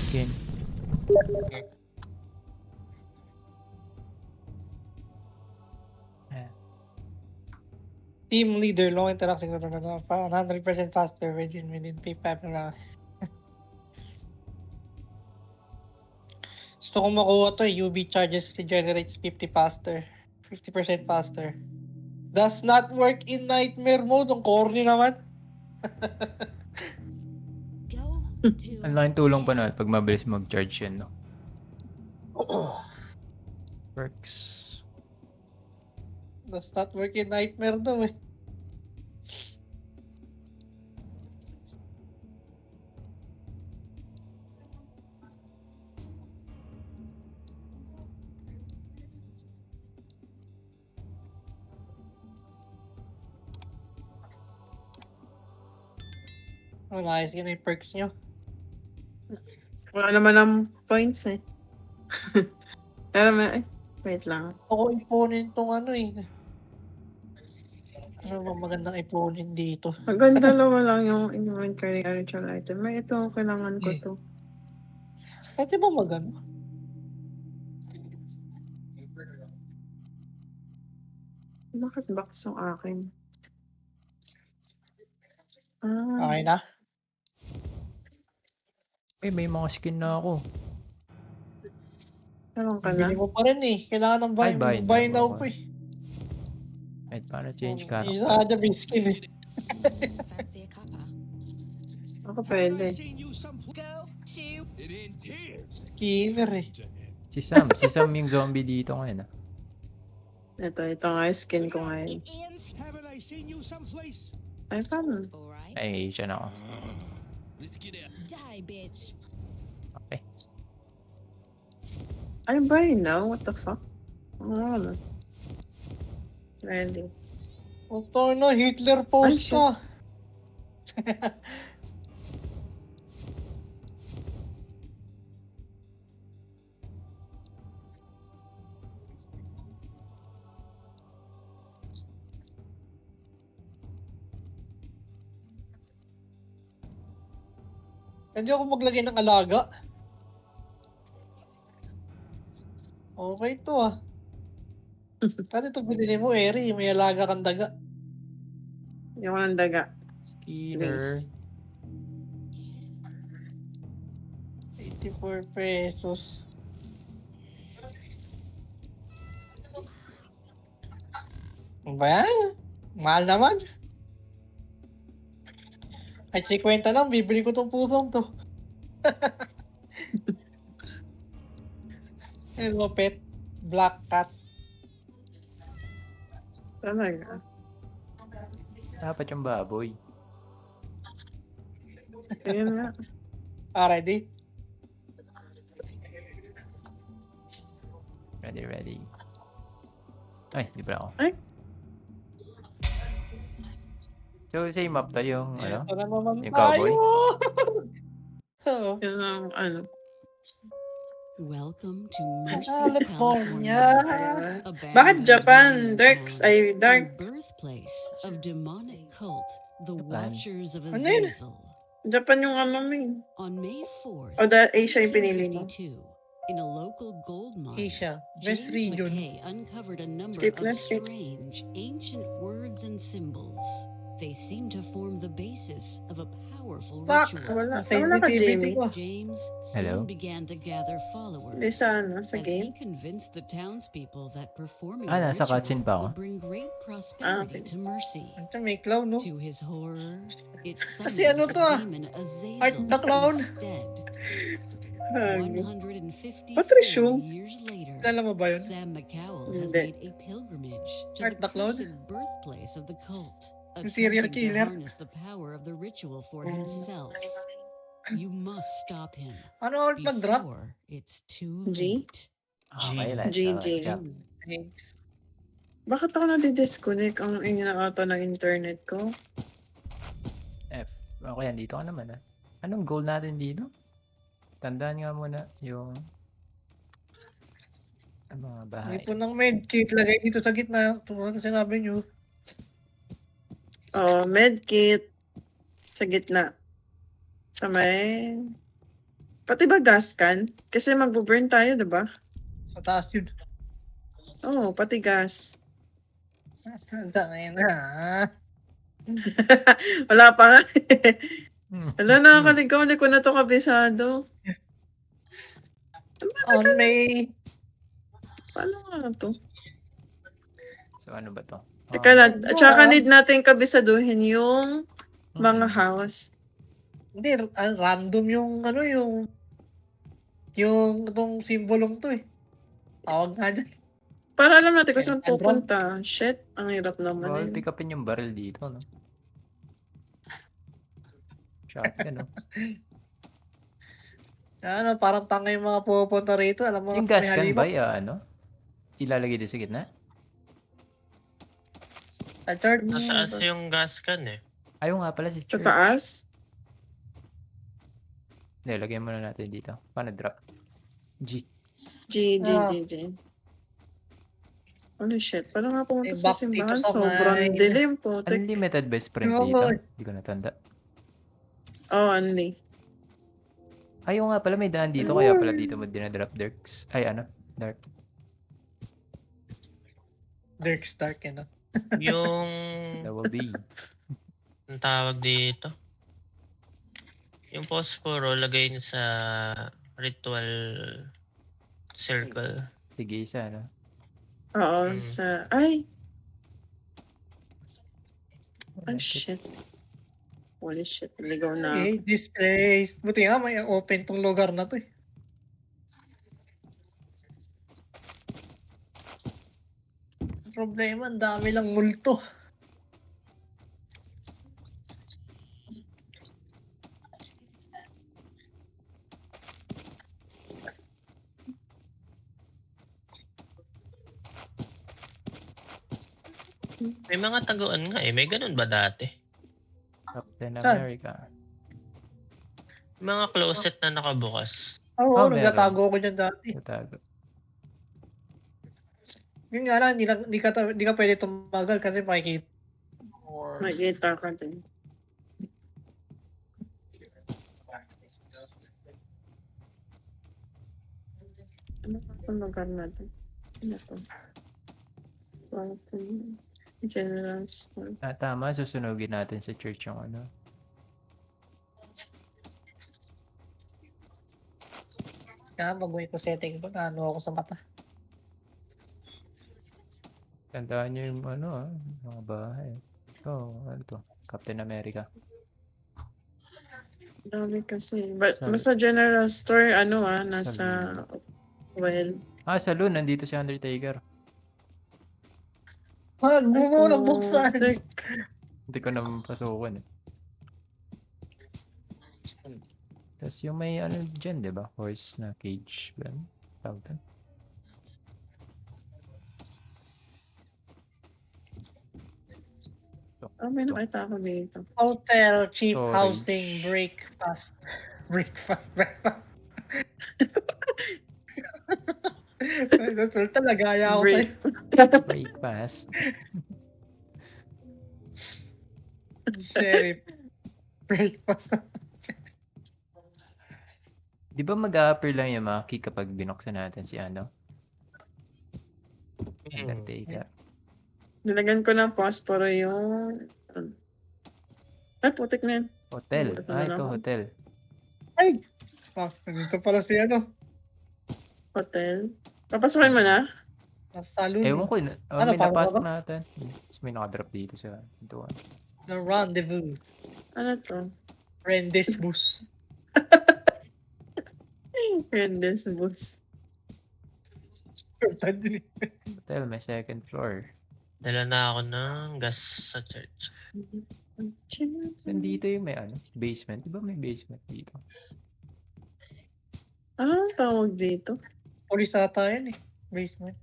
skin. Team leader, long interaction, 100% faster within P5 na lang. Gusto kong makuha to, UV charges regenerates 50% faster. Does not work in nightmare mode, ang corny naman. Ang laking tulong pa na pag mabilis mag-charge yun, no? Works. Does not work in nightmare daw eh. Oh, nice yun yung perks nyo. Wala naman ang points eh. Pero may... Wait lang. Ako ipunin tong ano eh. Ano ba magandang ipunin dito? Maganda naman lang yung inventory ritual item. May ito, kailangan ko to. Pwede ba magano? Bakit box yung akin? Okay na? May mga skin na ako. Meron ka na? Bili mo pa rin eh. Kailangan ng buy, Ay, buy buy now na pa eh. Wait, paano change character? Isa ada skin eh. Ako pwede. Skinner eh. Si Sam yung zombie dito ngayon, ah. Ito nga yung skin ko ngayon. Ay, paano? Ay, siya na ako. Okay. Ay, buy now? What the fuck? Ano? Ready. Ito na, Hitler post shit. ka. Hindi ako maglagay ng alaga. Okay to ah. Pwede ito binili mo, Eri. May alaga kang daga. Yung walang daga. Skinner. 84 pesos. Ano ba yan? Mahal naman. Ay, 50 lang. Bibili ko tong pusong to. Hello, pet. Black cat. Talaga. Dapat yung baboy. Ayun nga. Ready? Ready. Ay, di pala ako. Ay. So, same map to yung, ano? Ito na naman Yung tayo. cowboy? Oo. Yun ang ano. Welcome to Mercy, California. California. Bakit Abandoned Japan? mining Darks? town Ay, and dark. birthplace of demonic cult, the Japan. Watchers of Ano yun? Azazel. Japan yung ano mo eh. On May 4th, O, Asia yung pinili mo. 1952, in a local gold mine, Asia. Best James region. McKay uncovered a number Skip of na, skip. strange, ancient words and symbols. They seem to form the basis of a powerful Fuck! ritual. Wala ka, Sensitivity Jamie. ko. James Hello? soon began to gather followers. Hindi sa ano, sa As he game. convinced the townspeople that performing Ah, the nasa ritual cutscene pa ako. would bring great prosperity okay. to Mercy. Ito may clown, no? To his horror, it Kasi summoned ano the to ah? demon Azazel Art the Clown. instead. Hagi. 154 Patricio? years later, Alam mo ba yun? Sam McCowell has Hindi. made a pilgrimage to Art the the Clown? cursed birthplace of the cult, Yung serial attempting to killer. harness the power of the ritual for himself. You must stop him Ano alt mag-drop? before it's too G? late. Okay, let's GG. go. Thanks. Bakit ako nadidisconnect ang inata ng internet ko? F. Okay, andito ka naman, ah. Anong goal natin dito? Tandaan nga muna yung ang mga bahay. Hindi po ng medkit. Lagay dito sa gitna. Tulad na sinabi nyo. Medkit. Sa gitna. Sa may... Pati ba gas can? Kasi magbo-burn tayo, diba? Sa taas yun. Oo, pati gas. Tangin na. Wala pa nga. Hmm. Wala, nakakaligaw. Hindi ko na to kabisado. On May. Paano nga to? So ano ba to? Teka lang. ano Tsaka ah? need natin kabisaduhin yung mga Mm. house. Hindi, random yung ano yung itong simbolong to eh. Tawag nga dyan. Para alam natin kung saan And run. pupunta. Shit, ang hirap naman Bawal yun. pick upin yung barrel dito, no? Shotgun, no? Ano, parang tanga yung mga pupunta rito. Alam mo, Yung may gas can halimaw. ba, ano? Ilalagay din sa gitna? Sa church. Nataas yung gas can eh. Ayaw nga pala si Sa church. taas? Hindi, lagyan muna natin dito. Paano drop? G. G, G, Ah. G, G. Holy shit, paano nga pumunta Eh, sa back dito simbahan? sa Sobrang mine. dilim po. Unlimited ba sprint Oo, dito? nga. Hindi ko natanda. Oh, only. Ayaw nga pala, may daan dito. Kaya pala dito mo dinadrop Dirks. Ay, ano? Dark. Dark Stark, ano. Yung Double D. ang tawag dito. Yung posporo lagay niyo sa ritual circle. Sige, isa, no? Oo, Mm. sa... Ay! Ay, shit. Holy shit, ligaw na. Okay, this place. Buti nga, may open tong lugar na to eh. Problema, ang dami lang multo. May mga taguan nga eh. May ganun ba dati? Captain Saan? America. Mga closet na nakabukas. Oo, meron. nagtatago ko dyan dati. Tatago. Yun nga lang, hindi ka pwede tumagal kasi makikita. Or, Makikita ka din. Ano pa itong lugar natin? Ano to? Fountain. General Store. Ah, tama. Susunugin natin sa church yung ano. kaya mag-wait ko setting ko, ano ako sa mata. Tandaan nyo yung ano, mga bahay. Ito, ano to? Captain America. Dami kasi. But, Sa- basta General Store, ano nasa... Well... Ah, saloon. Nandito si Undertaker. Nagbumo ng buksan. Like, Hindi ko naman pasukan eh. Tapos yung may ano dyan, di ba? Horse na cage. Ba? Tawag doon. may nakita ako dito. Hotel, cheap Storage. housing, breakfast. Breakfast. Talaga, ayaw ko Break. kayo. Breakfast. Sheriff. Breakfast. Di ba mag-a-appear lang yung mga key kapag binuksan natin si ano? Undertaker. Nilagyan ko ng phosphoro yung... Ay, putik na yan. Hotel. Ito Ah, na ito lang. hotel. Ay! Ah, nandito pala si ano. Hotel. Papasukin mo na? Nasa saloon. Ewan ko, Ano, may paano napasok ba? natin. Tapos may nakadrop dito sa doon. The rendezvous. Ano to? Rendezvous. Goodness, boots. Hotel, may second floor. Dala na ako ng gas sa church. Saan dito yung may ano? Basement. Di ba may basement dito? Ah, tawag dito? Police ata yan eh. Basement.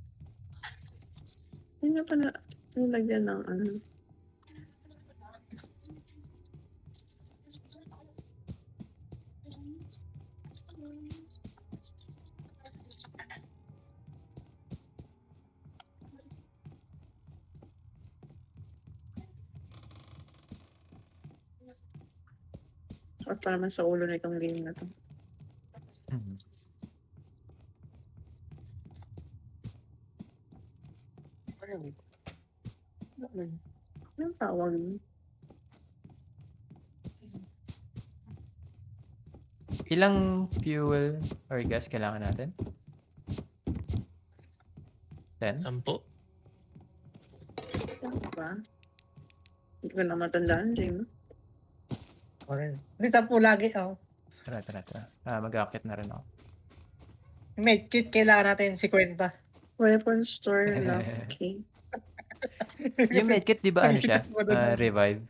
Hindi na pala nilagyan ng ano. At para naman sa ulo na itong game na to. Anong tawag? Ilang fuel or gas kailangan natin? 10? 10. Ano ba? Hindi ko na matandaan, Jim. Dito po lagi, oh. Tara. Mag-aakit na rin ako. Medkit, kailangan natin 50. Weapon store lock key. Yung medkit, di ba ano siya? Revive.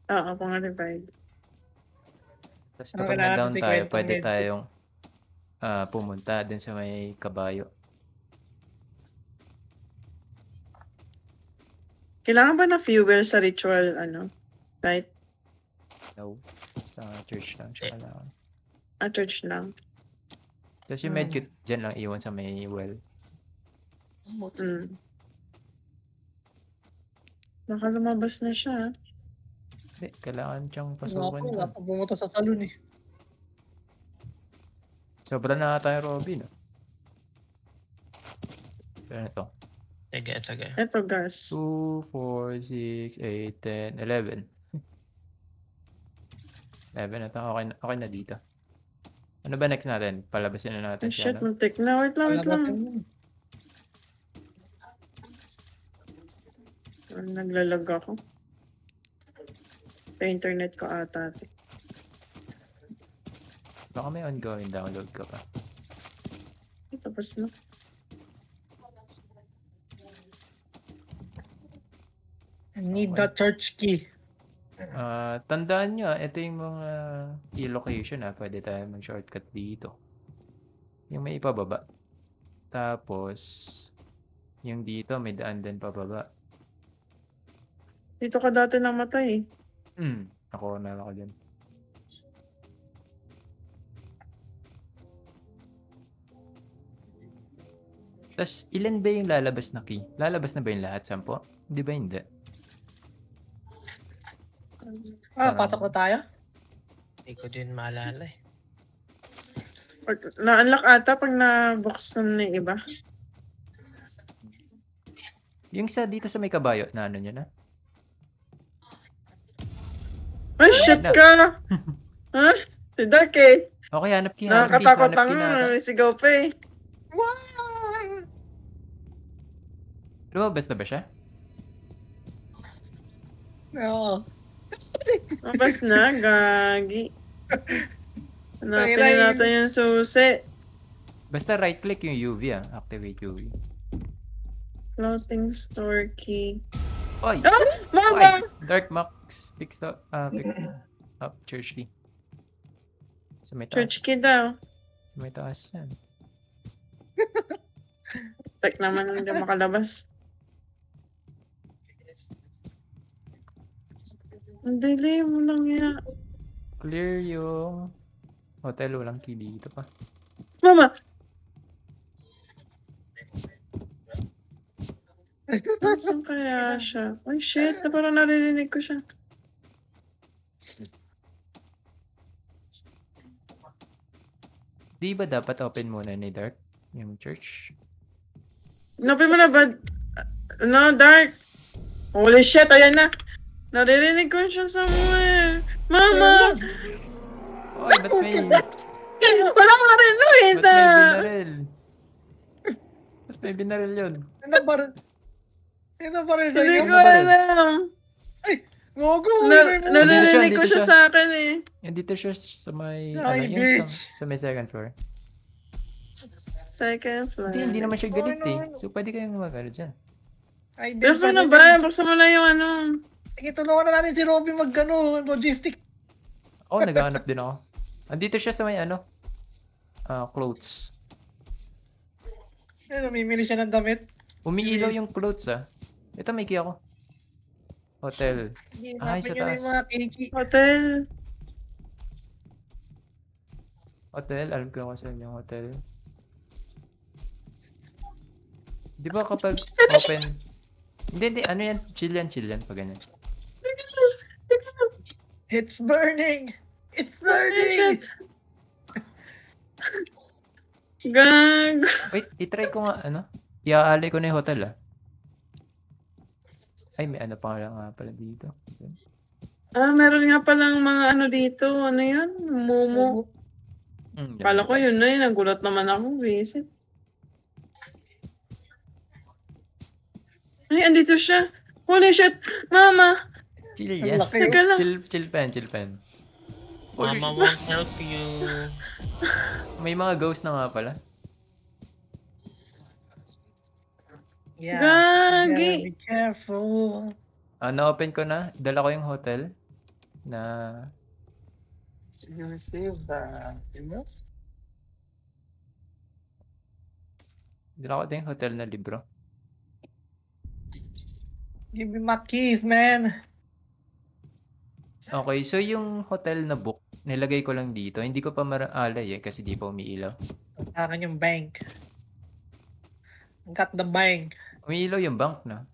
Oo, pang-revive. Tapos Ano kapag kailangan na-down natin, tayo, 50 pwede medkit? tayong pumunta dun sa may kabayo. Kailangan ba na fuel sa ritual, site? No. Sa church lang siya kailangan. Church lang. Tapos yung medkit, dyan lang iwan sa may well. Mm. Baka lumabas na siya. Hindi, kailangan siyang Wala pasukin pa doon. bumunta sa salon eh. Sobra na tayo, Robby, no? Ano to? Sige. Eto, gas. 2, 4, 6, 8, 10, 11. 11 ito. Okay na dito. Ano ba next natin? Palabasin na natin Ay, siya, shit, no? muntik na. Wait lang. Naglalag ako. Sa internet ko ata. Baka may ongoing download ka pa. Tapos na. I need the church key. Tandaan nyo, ito yung mga e-location, pwede tayo mag-shortcut dito. Yung may ipababa. Tapos, yung dito, may daan din pababa. Dito ka dati namatay. Ako na ako dyan. Tapos, ilan ba yung lalabas na key? Lalabas na ba yung lahat? 10? Hindi ba hindi? Pasok na tayo? Hindi ko din maalala eh. Na-unlock ata pag na-buksan na yung iba. Yung sa dito sa may kabayo, na ano nyo na? Ay, shit ka! Ha? Si Dark eh. Okay, hanap key, Nakakatakot hanap key ang na. may sigaw pa eh. Lumabas na ba siya? Oo. Mabas na, gagi. Hanapin Kailangan- na natin yung susi. Basta right click yung UV, activate UV. Floating store key. Oy! Ah! Mama! Oy! Dark Max, pick up church key. Sa may taas. Church key daw. Sa may taas yan. Tek naman hindi makalabas. Ang dili mo lang yan. Clear yung hotel, walang key dito pa. Mama! Saan kaya siya? Ay shit, na parang naririnig ko siya. Di ba dapat open muna ni Dark yung church? Napin mo na ba? No, Dark. Holy shit, ayan na. Naririnig ko siya somewhere. Mama! Oy, ba't may Wala ko na rin nakita. binaril? Ba't may binaril yun? Ano ba rin sa Hindi inyo? ko alam. Gogo! Naririnig ko Dito siya siya. sa akin eh. Yung dito siya sa may, Ay, yung bitch. sa may second floor. Second floor. Hindi naman siya galit Oh, no. So, pwede kayong mag-ano dyan. Ay, di Buksan mo na ba? Buksan mo na yung ano. Sige, tulungan na natin si Robby logistic. Naghahanap din ako. Andito siya sa may clothes. Namimili siya ng damit. Umiilaw yung clothes, Ito, may key ako. Hotel. Ay, Hanapin sa niyo na taas. yung mga kiki. Hotel. Hotel, alam ko kung saan yung hotel. Di ba kapag open... Hindi, ano yan? Chill yan, pag ganyan. It's burning! It's Ay, burning! shit. Gag. Wait, itry ko nga, iaali ko na yung hotel, Ay, may ano pa nga pala dito. Meron nga palang mga ano dito. Ano yun? Momo. Kala ko yun na yun. Nagulat naman ako. Visit. Ay, andito siya. Holy shit! Mama! Chill Ang yan. laki. Teka lang. Chill pen. Holy Mama shit. won't help you. May mga ghost na nga pala. Yeah. Gagi! Be careful. Na-open ko na. Dala ko yung hotel na You receive the email? dala ko din yung hotel na libro. Give me my keys, man. Okay, so yung hotel na book, nilagay ko lang dito. Hindi ko pa alay kasi di pa umiilaw. Sa akin yung bank. Got the bank. Umiilaw yung bank na.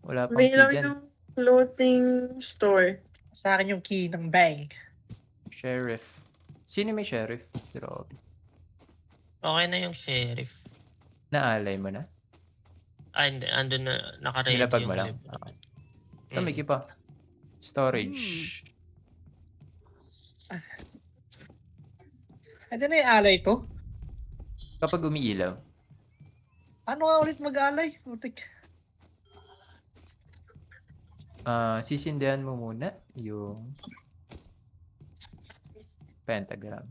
Wala pang May key lang dyan. yung floating store. Sa akin yung key ng bank. Sheriff. Sino may sheriff? Si Robby. Okay na yung sheriff. Naalay mo na? Hindi. Andun na, naka-ready Nilapag yung mo lang? libro. Okay. Ito, may key pa. Storage. Ito na yung alay to. Kapag umiilaw. Ano nga ulit mag-alay? Putik. Sisindihan mo muna yung pentagram.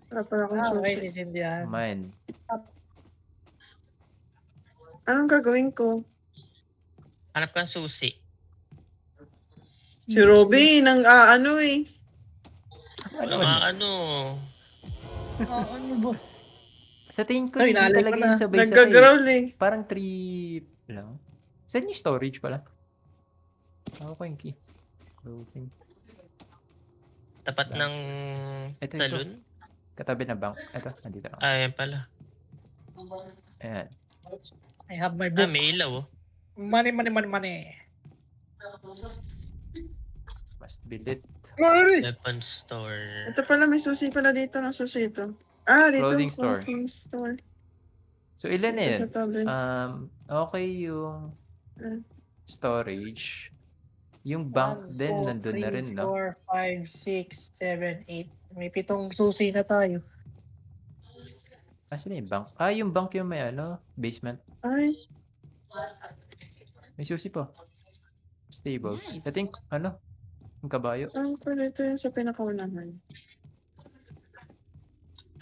Wala pala akong Okay, susi. sisindihan. Mine. Anong gagawin ko? Hanap kang susi. Si Robby, nang ano eh. Wala nga ano. Ano ba? Sa tingin ko, Ay, hindi naalala talaga ko yun na. sabay-sabay. Naggagrowl eh. Parang 3 lang. Saan yung storage pala? Ako ko yung key. Closing. Tapat Ba? ng Ito. talon. Katabi na bank. Ito, nandito lang. Ayan pala. Ayan. I have my book. May ilaw oh. Money. Must be lit. Money! Weapon store. Ito pala, may susi pala dito. Ang susi ito. Dito. Clothing store. Clothing store. So, ilan na Ito yun? sa tablet. Okay yung storage. Yung bank din, nandun na rin, no? 4, 5, 6, 7, 8. May 7 susi na tayo. Asan na yung bank? Yung bank yung may basement. Ay, May susi pa. Stables. Nice. I think, yung kabayo. pala ito yung sa pinakaunahan.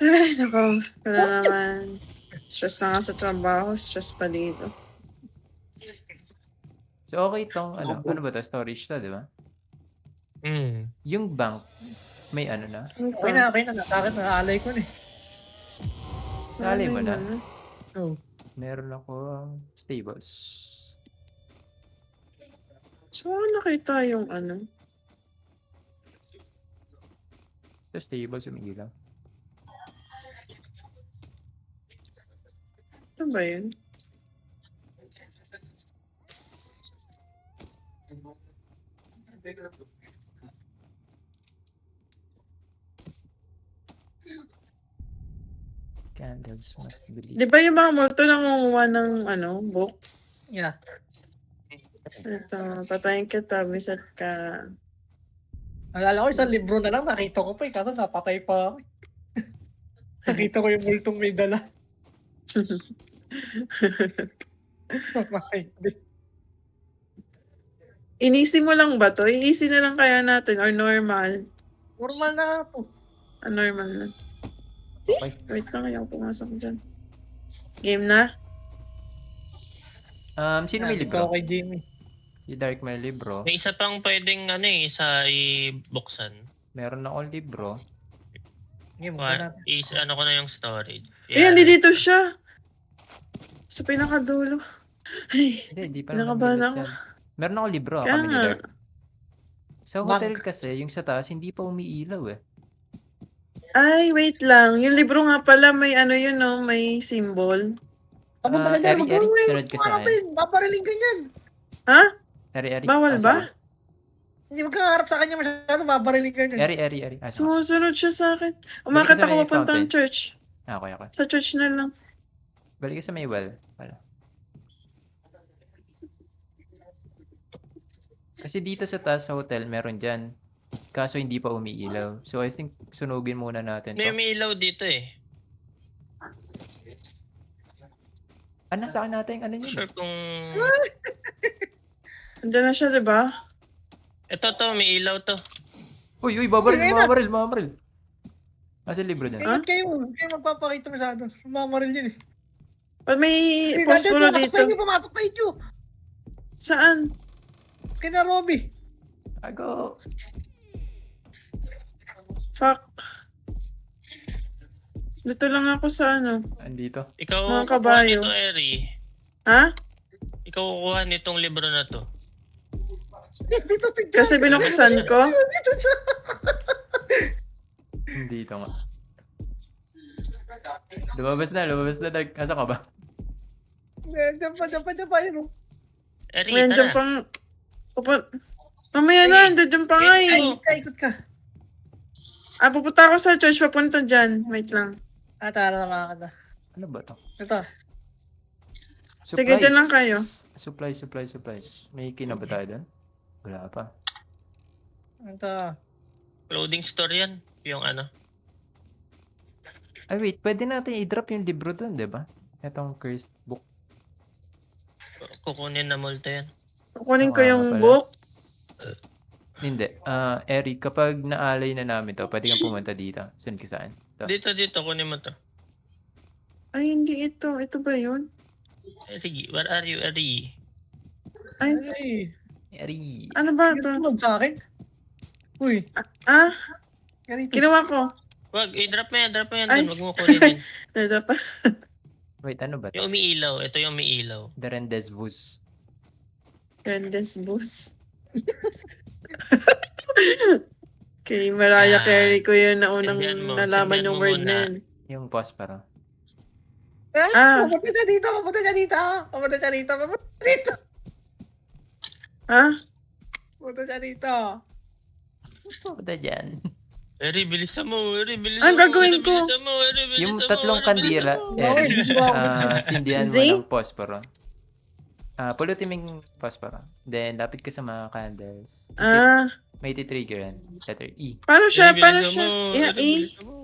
Ay, nako. Wala naman. Stress na nga sa trabaho. Stress pa dito. So, okay tong, ano ba to? Storage to, di ba? Yung bank, may na? Okay na. Sa akin, naalay ko na eh. Naalay mo na? Oh. Meron ako stables. So, nakita yung So, stables yung ilaw. Ano ba yun? Candles must be lit. Di ba yung mga multo nangunguha ng book? Yeah. Ito, patayin kita, bisit ka. Alala ko, isang libro na lang. Nakita ko pa eh. Kaso napatay pa ako. Nakita ko yung multong may dala. Inisi mo lang ba to? Iisi na lang kaya natin or normal? Normal na nga po. Normal lang. Okay. Wait lang, ayaw pumasok dyan. Game na? Sino may libro? Ikaw kay Jimmy. Si Dark may libro. May isa pang pwedeng isa i-buksan. Meron akong libro. Game na natin. Ano ko na yung storage. Ayan, dito siya. Sa pinakadulo. Ay, Hindi pa naman Nakabahan limit ako. yan. Meron akong libro, Kaya kami ni nga. Dark. Sa hotel kasi, yung sa taas, hindi pa umiilaw eh. Ay, wait lang. Yung libro nga pala, may yun, no? May symbol. Ano ba na Eri, sunod ka sa akin. Babariling ka niyan. Ha? Eri. Bawal ba? Hindi magkaharap sa kanya masyado. Babariling ka niyan. Eri. Asa? Sumusunod siya sa akin. Umakit Balik ka sa ako may papuntang fountain. church. Okay. Sa church na lang. Balik ka sa may well. Wala. Kasi dito sa taas sa hotel, meron dyan. Kaso hindi pa umiilaw. So I think sunugin muna natin May to. umiilaw dito eh. Nasa akin natin yung ano Sure yun. kung... Andiyan na siya, di ba? Ito, may ilaw to. Uy, babaril, Sige na. mamaril. Nasa libro dyan. Kaya kayo magpapakita masyado. Mamaril yun eh. Ba't may Hindi, posporo nandiyan, dito? pumatok sa inyo. Saan? Kina Robby. Ago. Fuck. Dito lang ako sa ano. Andito. Ikaw Mga kukuha kabayo. nito, Eri. Ha? Ikaw kukuha nitong libro na to. Dito si Jack. Kasi binuksan ko. Dito siya. Dito nga. Lumabas na, Dark. Asa ka ba? Diyan pa yun. Eri, Ngayon, dyan tara. pang... Mamaya na, dyan pa nga eh. Ikot ka. Pupunta ako sa church, papunta dyan. Wait lang. Tara na mga kada. Ano ba to? Ito. Sige, dyan lang kayo. Supplies. May kina ba tayo doon? Wala pa. Ito. Clothing store yan. Yung ano. Ay wait, pwede natin i-drop yung libro doon, di ba? Itong cursed book. Kukunin na multa yan. Kukunin ko Ah, yung pala. book. Hindi. Eric, kapag naalay na namin to, pwede kang pumunta dito. Saan ka saan? Ito. Dito, kunin mo to. Ay, hindi ito. Ito ba yun? Eri, where are you, Eri? Ay, Ay. Eric. ano ba ito? Tulog sa akin. Uy. Ah, Ganito. ginawa ko. Wag, i-drop mo yan Ay. dun. Wag mo kunin yan. Ito pa. Wait, ano ba to? Yung umiilaw, ito yung umiilaw. The Rendezvous. Grandes bus. Kay Mariah Yan. Carey ko yun na unang Sindihan mo, nalaman sindihan yung mo word muna. na yun. Yung pause para. Ah. Papunta siya dito. Papunta siya dito. Ha? Papunta siya dito. Punta dyan. Eri, bilisan mo. Eri, bilisan Ang mo. gagawin Eri, ko? bilisan mo. Eri, bilisan Yung mo. tatlong Eri, kandila, bilisan mo. Eric, sindihan mo Z? ng posporo. Pulutin mo yung posporo. Then, lapit ka sa mga candles. Ah, May titrigger yan. Letter E. paano siya? Eri, Paano bilisan siya? mo. Yeah, Eri, eh. bilisan mo.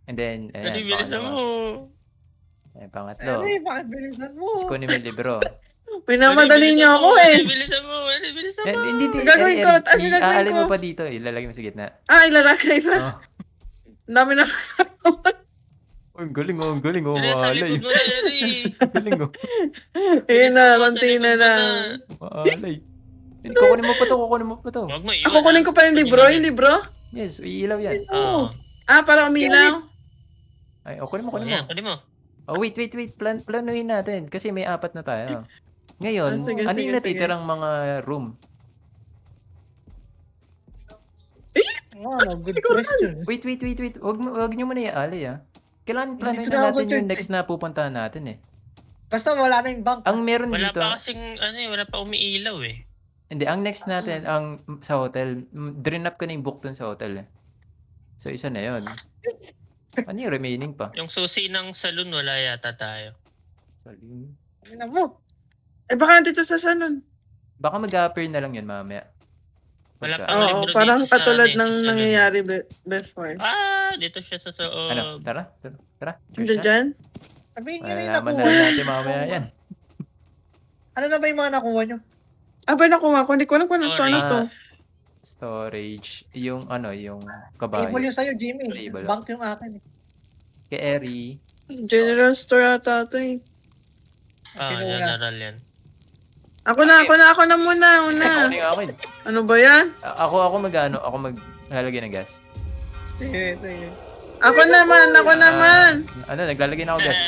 And then, Eri, ayan, bilisan pangalawa. mo. Ayan, pangatlo. Ay, bakit bilisan mo? Tapos kunin mo yung libro. Pinamadali Eri, niyo bilisan ako mo. eh. Eri, bilisan mo. Eri, bilisan mo. Hindi, Gagawin ko, ano gagawin iaalay mo ko? pa dito. Ilalagay mo sa gitna. Ilalagay pa. Oh. Ang dami na. Ang galing, ang galing, Eri, sa maalay. likod mo na, Eri. Galing, Ayun na, Bilisan mo, sa konti likod na mo lang. maalay. Hindi, kukunin mo pa to. Huwag mo iwan. Ako kunin ko pa yung libro, yung libro? Yes, iilaw yan. Oo. Para umilaw. Ay, kunin mo, kunin Ayan, mo. kunin mo. Oh, wait. Planuhin natin. Kasi may 4 na tayo. Ngayon, Sige, ano sige, yung natitirang mga room? Good question. Wait. Wag nyo muna iaalay, ah. Kailangan planuhin Dito na na natin ako, yung Church, next na pupuntahan natin, eh. Basta wala na yung bank. Ang meron Wala dito, pa kasing, wala pa umiilaw eh. hindi, ang next natin, ang sa hotel, drain up ka na yung book dun sa hotel, eh. So, isa na yun. Ano yung remaining pa? Yung susi ng saloon, wala yata tayo. Salim. Ano mo? Baka nandito sa salon. Baka mag-appear na lang yun mamaya. Wala Pagka- pa. Ang Oo, libro parang dito sa katulad ano, ng sa salon. nangyayari before. Dito siya sa soob. Ano? Tara. Cheers Nandiyan na. dyan? Sabihin nyo na yung Malalaman na nakuha. rin natin mamaya yan. Ano na ba yung mga nakuha nyo? Ba nakuha ko? Hindi ko alam kung ano to. Ano to? Storage. Yung yung Table kabayo. yung sa'yo, Jimmy. Stable. Bank yung akin. Kay Eri. General store ata to eh. Sino una? General yan. Ako na muna. Ako yung akin. Ano ba yan? Ako maglalagay ng gas. Sige. Ako naman. Ano, naglalagay na ako gas.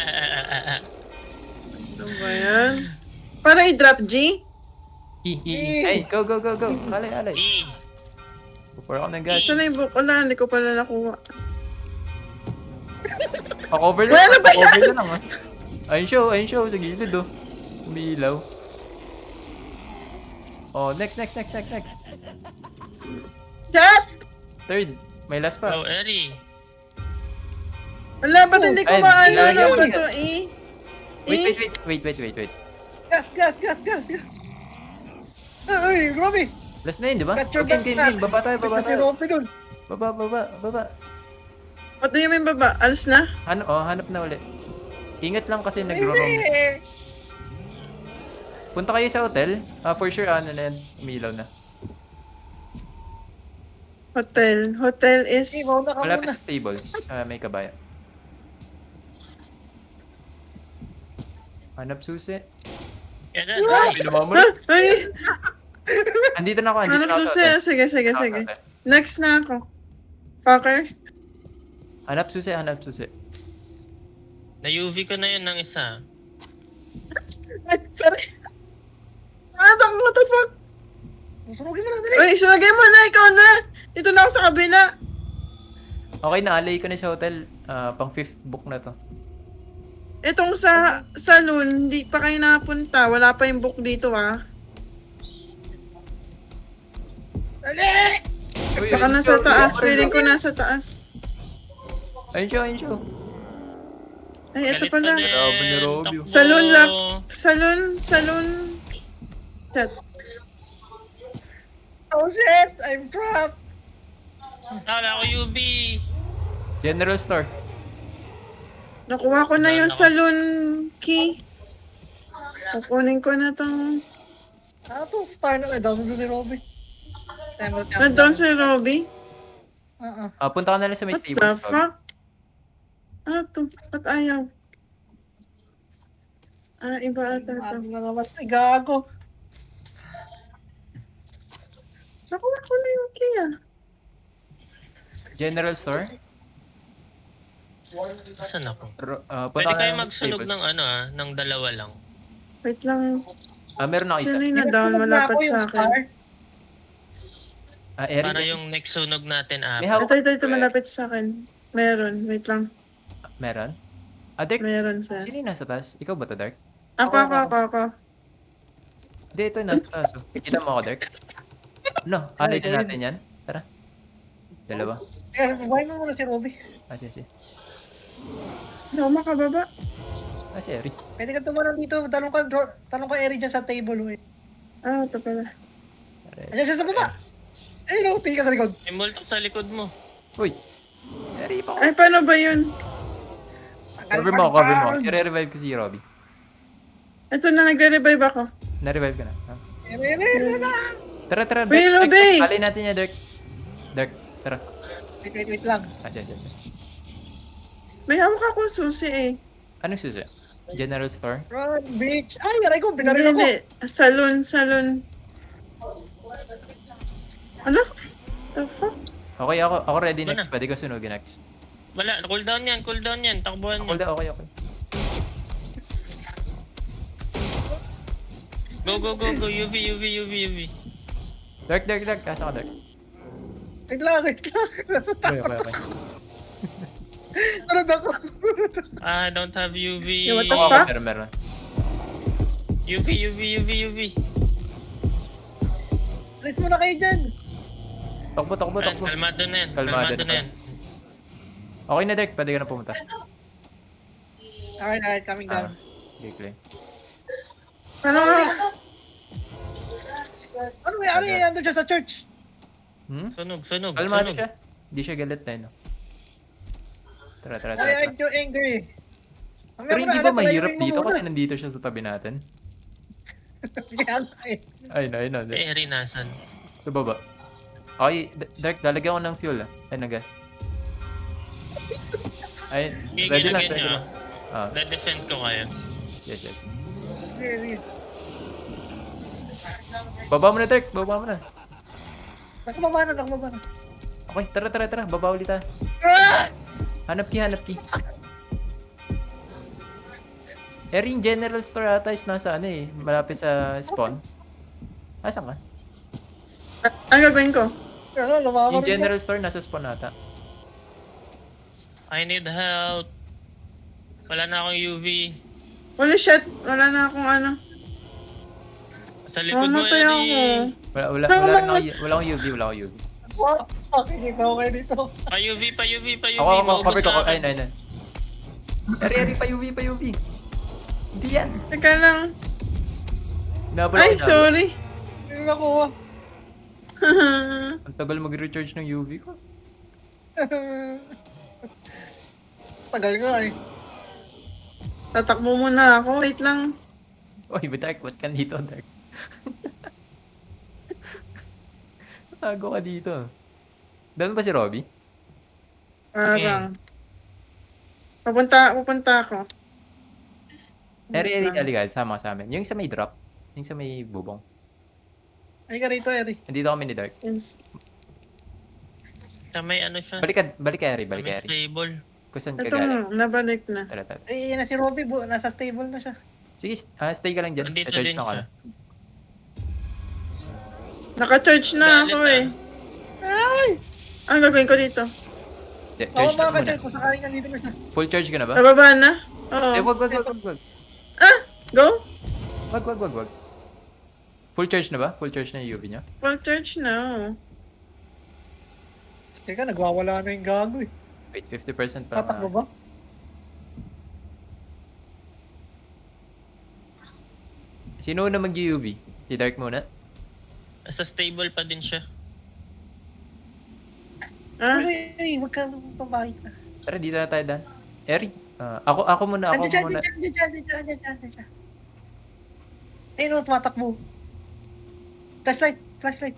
Ano ba yan? Para i-drop G? Ay, go. Alay. E. Pour ako ng gas. Saan na yung book? Wala, hindi ko pala nakuha. Pa-cover Wala na ba lang, ah. Ayun siya, sa gilid, oh. Umiilaw. Oh, next. Chat! Third. May last pa. Oh, Eri. Wala, ba't hindi ko Ay, maano nilagyan ano ko ba gas. to eh? Wait. Gas. Ay, grabe! Last na yun, di ba? Got your Okay, back, game. Zach. Baba tayo, baba Si tayo. Robby dun. Baba. What do you mean baba? Alis na? Hanap na ulit. Ingat lang kasi nagro-roam. Hindi! Punta kayo sa hotel. For sure, ano na yan. Umilaw na. Hotel. Hotel is... Hey, mauna ka Malapit muna. sa stables. May kabayan. Hanap susi. Yan na, Grabe dai. naman mo. Ha? Ay! Andito na ako sa Hanap hotel. susi. Sige. Andito na ako sa hotel. Next na ako. Fucker. Hanap susi. Na-UV ko na yun ng isa. Ay, sorry. Takbo mo, fuck. Sunugin mo na, dali. Uy, sunagay mo na, ikaw na. Dito na ako sa kabila. Okay, naalay ko na sa hotel. Pang 5th book na to. Itong sa saloon, hindi pa kayo napunta. Wala pa yung book dito, ah. Dali! Uy, Baka ayun nasa siya, taas. ayun Feeling ko siya. nasa taas. Ayun siya. Ay, ito Galit pala. pa din. Grabe ni Robby. Takbo. Saloon lang. Saloon. Chat. Oh shit! I'm trapped! Wala ako UV. General store. Nakuha ko na yung Ako. saloon key. Kukunin ko na tong... Ano to? Star na. Down doon ni Robby. Nandun si Robby. Punta ka na lang sa may What the stables. Rob. fuck? Ano to? Ba't ayaw? Iba ata to. Ano na naman? Ay, gago. Nakuha ko na yung key, ah. General store. Saan ako? Punta Pwede ka na kayo lang sa magsunog stables. ng ng dalawa lang. Wait lang. Meron na isa. Sino na down? Malapit sa akin. Eric. Para yung next sunog natin, May hawak. Ito, malapit sa akin. Meron. Wait lang. Meron? Dirk, Meron sa... sino yung nasa taas? Ikaw ba to, Dirk? Ako. Hindi, ito yung nasa taas. Kita mo ako, Dirk? No, alay na natin yan. Tara. Dalawa. Kaya, buhay mo muna si Robby. Sige. Hindi ako makababa. Si Eric. Pwede ka tumanong dito. Talong ka Eri dyan sa table. Ito pala. Ayan siya sa baba. Ay, no. Tingin ka sa likod. May multo sa likod mo. Uy! Eric pa ako. Ay, paano ba yun? Cover mo. I-revive ko si Robby. Ito na, nagre-revive ako. Na-revive ka na. Ha? Eri na. Tara, Dirk. Uy, Robby! Alay natin niya, Dirk. Dirk, tara. Wait lang. Sige. May hawak ako susi eh. Anong susi? General store? Run, bitch. Ay, aray ko. Binaril ako. Hindi. Saloon. Ano? The fuck? Okay, ako ready Ano next. Pwede ko sunugin next. Wala, cooldown yan. Takbuhan Ako niyo. okay. Go. UV. Dirk. Kasa ka, Dirk. Wait lang. Okay. Sunod ako. I don't have UV. Yeah, what the Ako, fuck? meron. UV. Alis muna kayo dyan. Takbo. Kalmado na yan. Kalmado na. Okay na, Dirk. Pwede ka na pumunta. Alright, coming down. Okay, clear. Ano? Ano may ari? Ando dyan sa church. Sunog. Kalmado siya. Hindi siya galit na, no? Tara. Ay, I'm too angry. Pero hindi ba mahirap dito kasi nandito siya sa tabi natin? Kaya nga eh. Ayun na. Eh, Eri, nasan? Sa baba. Okay, Dirk, lalagyan ko ng fuel, ng gas. Ayun, Sige, ready lang. lagyan niyo, Na-defend ko kayo. Yes. Really. Baba mo na, Dirk. Baba mo na. Nakababa na. Okay, tara. Baba ulit tayo. Ah! Hanap key. Erin, general store ata is nasa malapit sa spawn. Asan ka? Ano gagawin ko? Ano, lumama Yung rin general store nasa spawn ata. I need help. Wala na akong UV. Holy shit! Wala na akong ano. Sa likod mo, Mamatay ako. Eri. Wala akong UV. What? Nakikita ko kayo dito. Pa UV. Ako, cover ko. Maubos na. Ayun. Eri, pa UV. Hindi yan. Teka lang. Nabala Ay, sorry. Yung nakuha. Ang tagal mag-recharge ng UV ko. Tagal nga eh. Tatakbo muna ako. Wait lang. Oy, Dark, ba't ka dito, Dark? Tago ka dito. Doon ba si Robby? Parang. Pupunta ako. Eri, aligal, sama ka sa amin. Yung sa may drop. Yung sa may bubong. Ay ka rito, Eri. Nandito kami ni Dark. Yes. Sa may ano siya. Balik ka, Eri, Sa balik may ka, Eri. stable. Kung saan ka Ito galing. mo, nabalik na. Tara, tara. Eh, na si Robby, nasa stable na siya. Sige, stay ka lang dyan. Nandito Recharge din na ka siya. na. Naka-charge na ako Galit, eh. Ay! Ang gagawin ko dito? Hindi, Oo, charge na mga muna. ka-charge. Kung sakaling nandito na siya. Full charge ka na ba? Nababa na? Oo. Wag. Ah! Go? Wag. Full charge na ba? Full charge na yung UV niya? Full charge na. Teka, nagwawala na yung gago eh. Wait, 50% pa Tatakbo lang. ba? Sino na mag-UV? Si Dark muna? Sa stable pa din siya. Ah? Ay, wag ka pabahit na. Tara, dito na tayo, Dan. Eri, ako muna. Diyan. Ayun o, tumatakbo. Flashlight.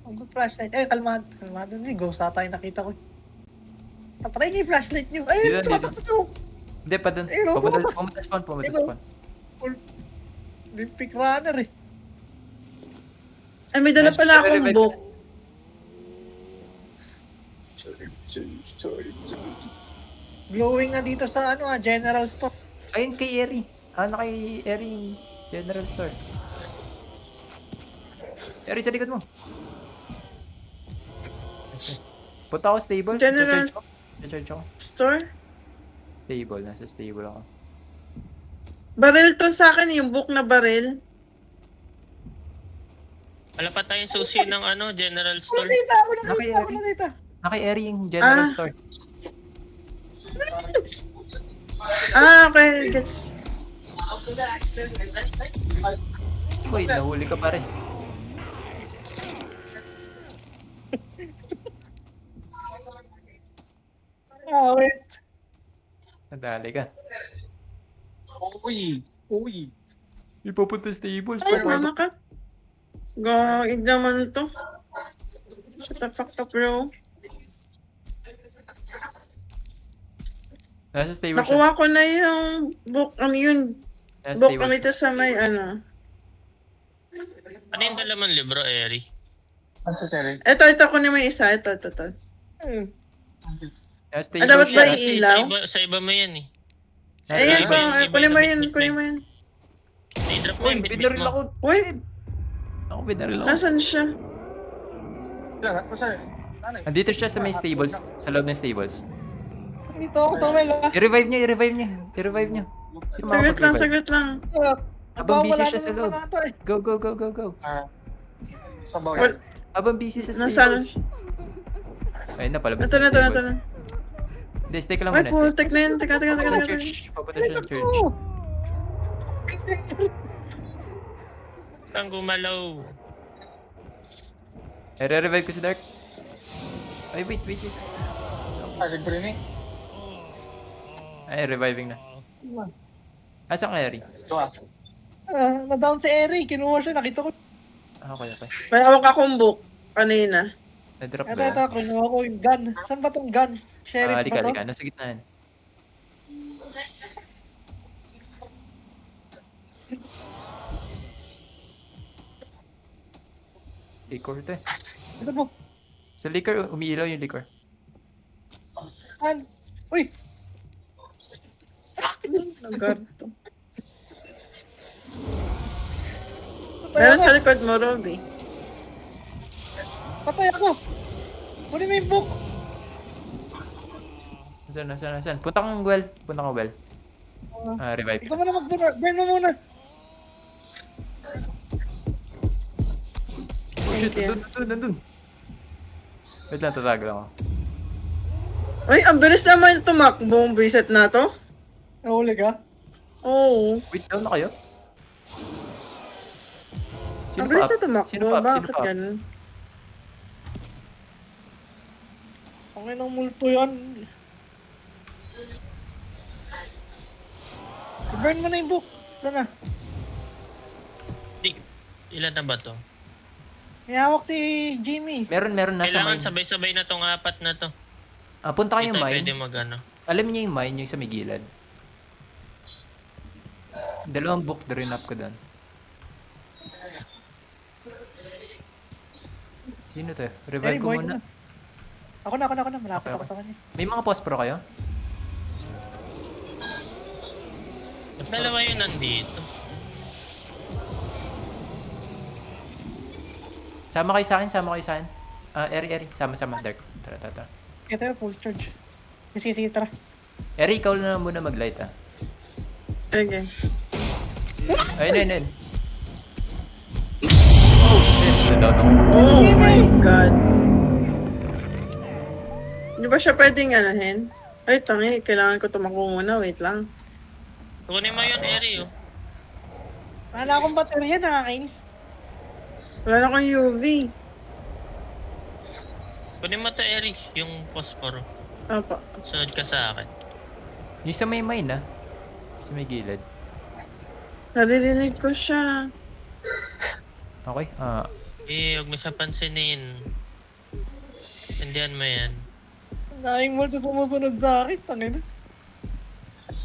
Oh, good flashlight. Eh, kalmado. Ghost ata yung nakita ko. Patay niyo yung flashlight niyo. Ayun, Dito. tumatakbo. Hindi, pa doon. Ayun, bumaba. Pumunta spawn. Olympic runner eh. Ay, may dala pala akong book. Glowing na dito sa general store. Ayun kay Eri. Kay Eri yung general store. Eri, sa likod mo. Punta ako stable. General- Recharge ako. Store? Stable. Nasa stable ako. Baril to sa akin, yung book na baril. Wala pa tayong susi ng general store. Nakita ako Nakay Eri. nakita. Kay Eri yung general Ah. store. Ah, okay. Gets. Uy, nahuli ka pa rin. Ah, wait. Nadali ka. Uy. Ipapunta stables. Ay, mama ka. Gawin naman to. Shut the fuck up, bro. Nasa stable siya. Nakuha ko na yung book. Yun. Nasa Book stable kami siya. to sa may Ano yung dalaman libro, Eri? Ito, kunin mo yung isa. Ito. Nasa stable dapat siya. ba ilaw? Sa iba mo yan eh. Nasa Ayan stable. ko. iba Kunin mo yung yun. bit-bit Kunin mo mo. yun. I-drop mo Uy, yung bit-bit binaril mo. ako. Uy, Ako binaril ako. nasan siya? Nandito siya sa may stables. Sa loob ng stables. Dito ako sa well ah. I-revive niya. Sino makapag-revive? Saglit lang. Habang busy Wala siya sa naman loob. ata eh. Go. Well, Habang busy sa Nasaan? stables. Ayun na, palabas ito ng na. stable. Hindi, stay ka lang Ay, muna. pull Stay. tech na yun. Teka. Papunta church. Papunta siya ng church. Oh. Kang gumalaw. I-revive ko si Dark. Ay, wait. Ay, reviving na. Asan ka, Eri? Na-down si Eri. Kinuha siya. Nakita ko. Okay. May hawak akong book kanina. Na-drop Ito, ba? kinuha ko yung gun. Saan ba tong gun? Sheriff ba to? Halika. Nasa gitna yan. Liquor to eh. Ito mo. Sa liquor, umiilaw yung liquor. Saan? Uy! Nagarto. Patay Meron ako! sa likod mo, Robby. Patay ako! Kunin mo yung book! Nasaan? Punta kang well. Revive. Ikaw mo na mag-burn mo muna! Oh shit, Thank you. nandun. Wait lang, tatag lang ako. Ay, ang bilis naman tumakbo ang biset na to. Nahuli ka? Oo. Wait, down na kayo? Sino Ang bilis pa na up? tumakbo. Sino pa up? Sino Bakit pa up? ganun? Ang inang multo yan. I-burn mo na yung book. Ito na. Di, ilan na ba to? May hawak si Jimmy. Meron nasa Kailangan mine. sabay-sabay na tong apat na to. Punta kayo Hindi yung tayo pwede mine. mag-ano. Alam niyo yung mine, yung sa may gilid. Dalawang book na rin up ko doon. Sino to? Revive Hey, ko boy, muna. Ako na. Malapit Okay, ako okay. sa kanya. May mga pospro kayo? Dalawa yun nandito. Sama kayo sa akin. Eri, sama-sama. Dark. Tara. Ito yung full charge. Sige, tara. Eri, ikaw na lang muna mag-light Sige. Ayun. Oh shit, na-down ako. Oh my God. Hindi ba siya pwedeng anahin? Ay, tangin. Kailangan ko tumakbo muna. Wait lang. Kunin mo yun, Eri, oh. Wala akong baterya, nakakainis. Wala na akong UV. Kunin mo to, Eri, yung posporo. Apa. Sunod ka sa akin. Yung sa may mine sa may gilid. Naririnig ko siya. Okay, Huwag mo siya pansinin. Indian mo yan. Ang daming multo sumusunod sa akin. Tangina.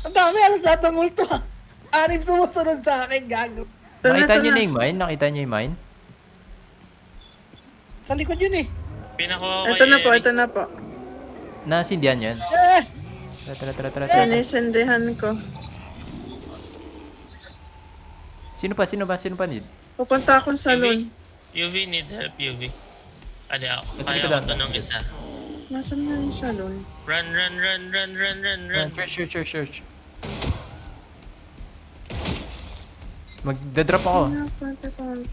Ang dami, alas lahat ng multo. 6 sumusunod sa akin, gago. nakita niyo na yung mine? Nakita niyo yung mine? Sa likod yun eh. Pinakuha ko Ito na po, Eri. ito na po. Nasindihan yan. Eh! Tara. Sinisindihan ko. Sino pa need? Pupunta akong salon. UV, need help, UV. Adi ako. Kasi Kaya likod ko to nung isa. Nasaan na yung salon? Run. Church. Magdadrop ako.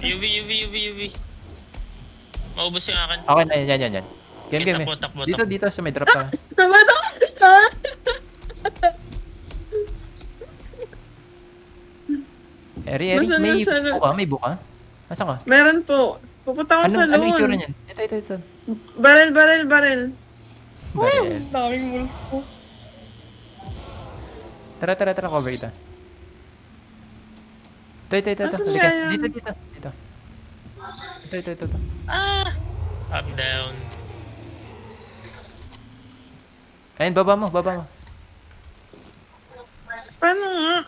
UV. Maubos yung akin. Okay na, yan. Game. Takbo. Dito sa may drop ka. Naman ako! Eri, Nasaan may yung salon? buka? May buka? Nasaan ka? Meron po. Pupunta akong salon. Ano yung itsura niyan? Ito. Barel. Barel. Ang daming multo. Tara, cover ito. Ito. Asan Halika. yan? Dito. Ito. Ah! Up, down. Ayun, baba mo. Paano nga?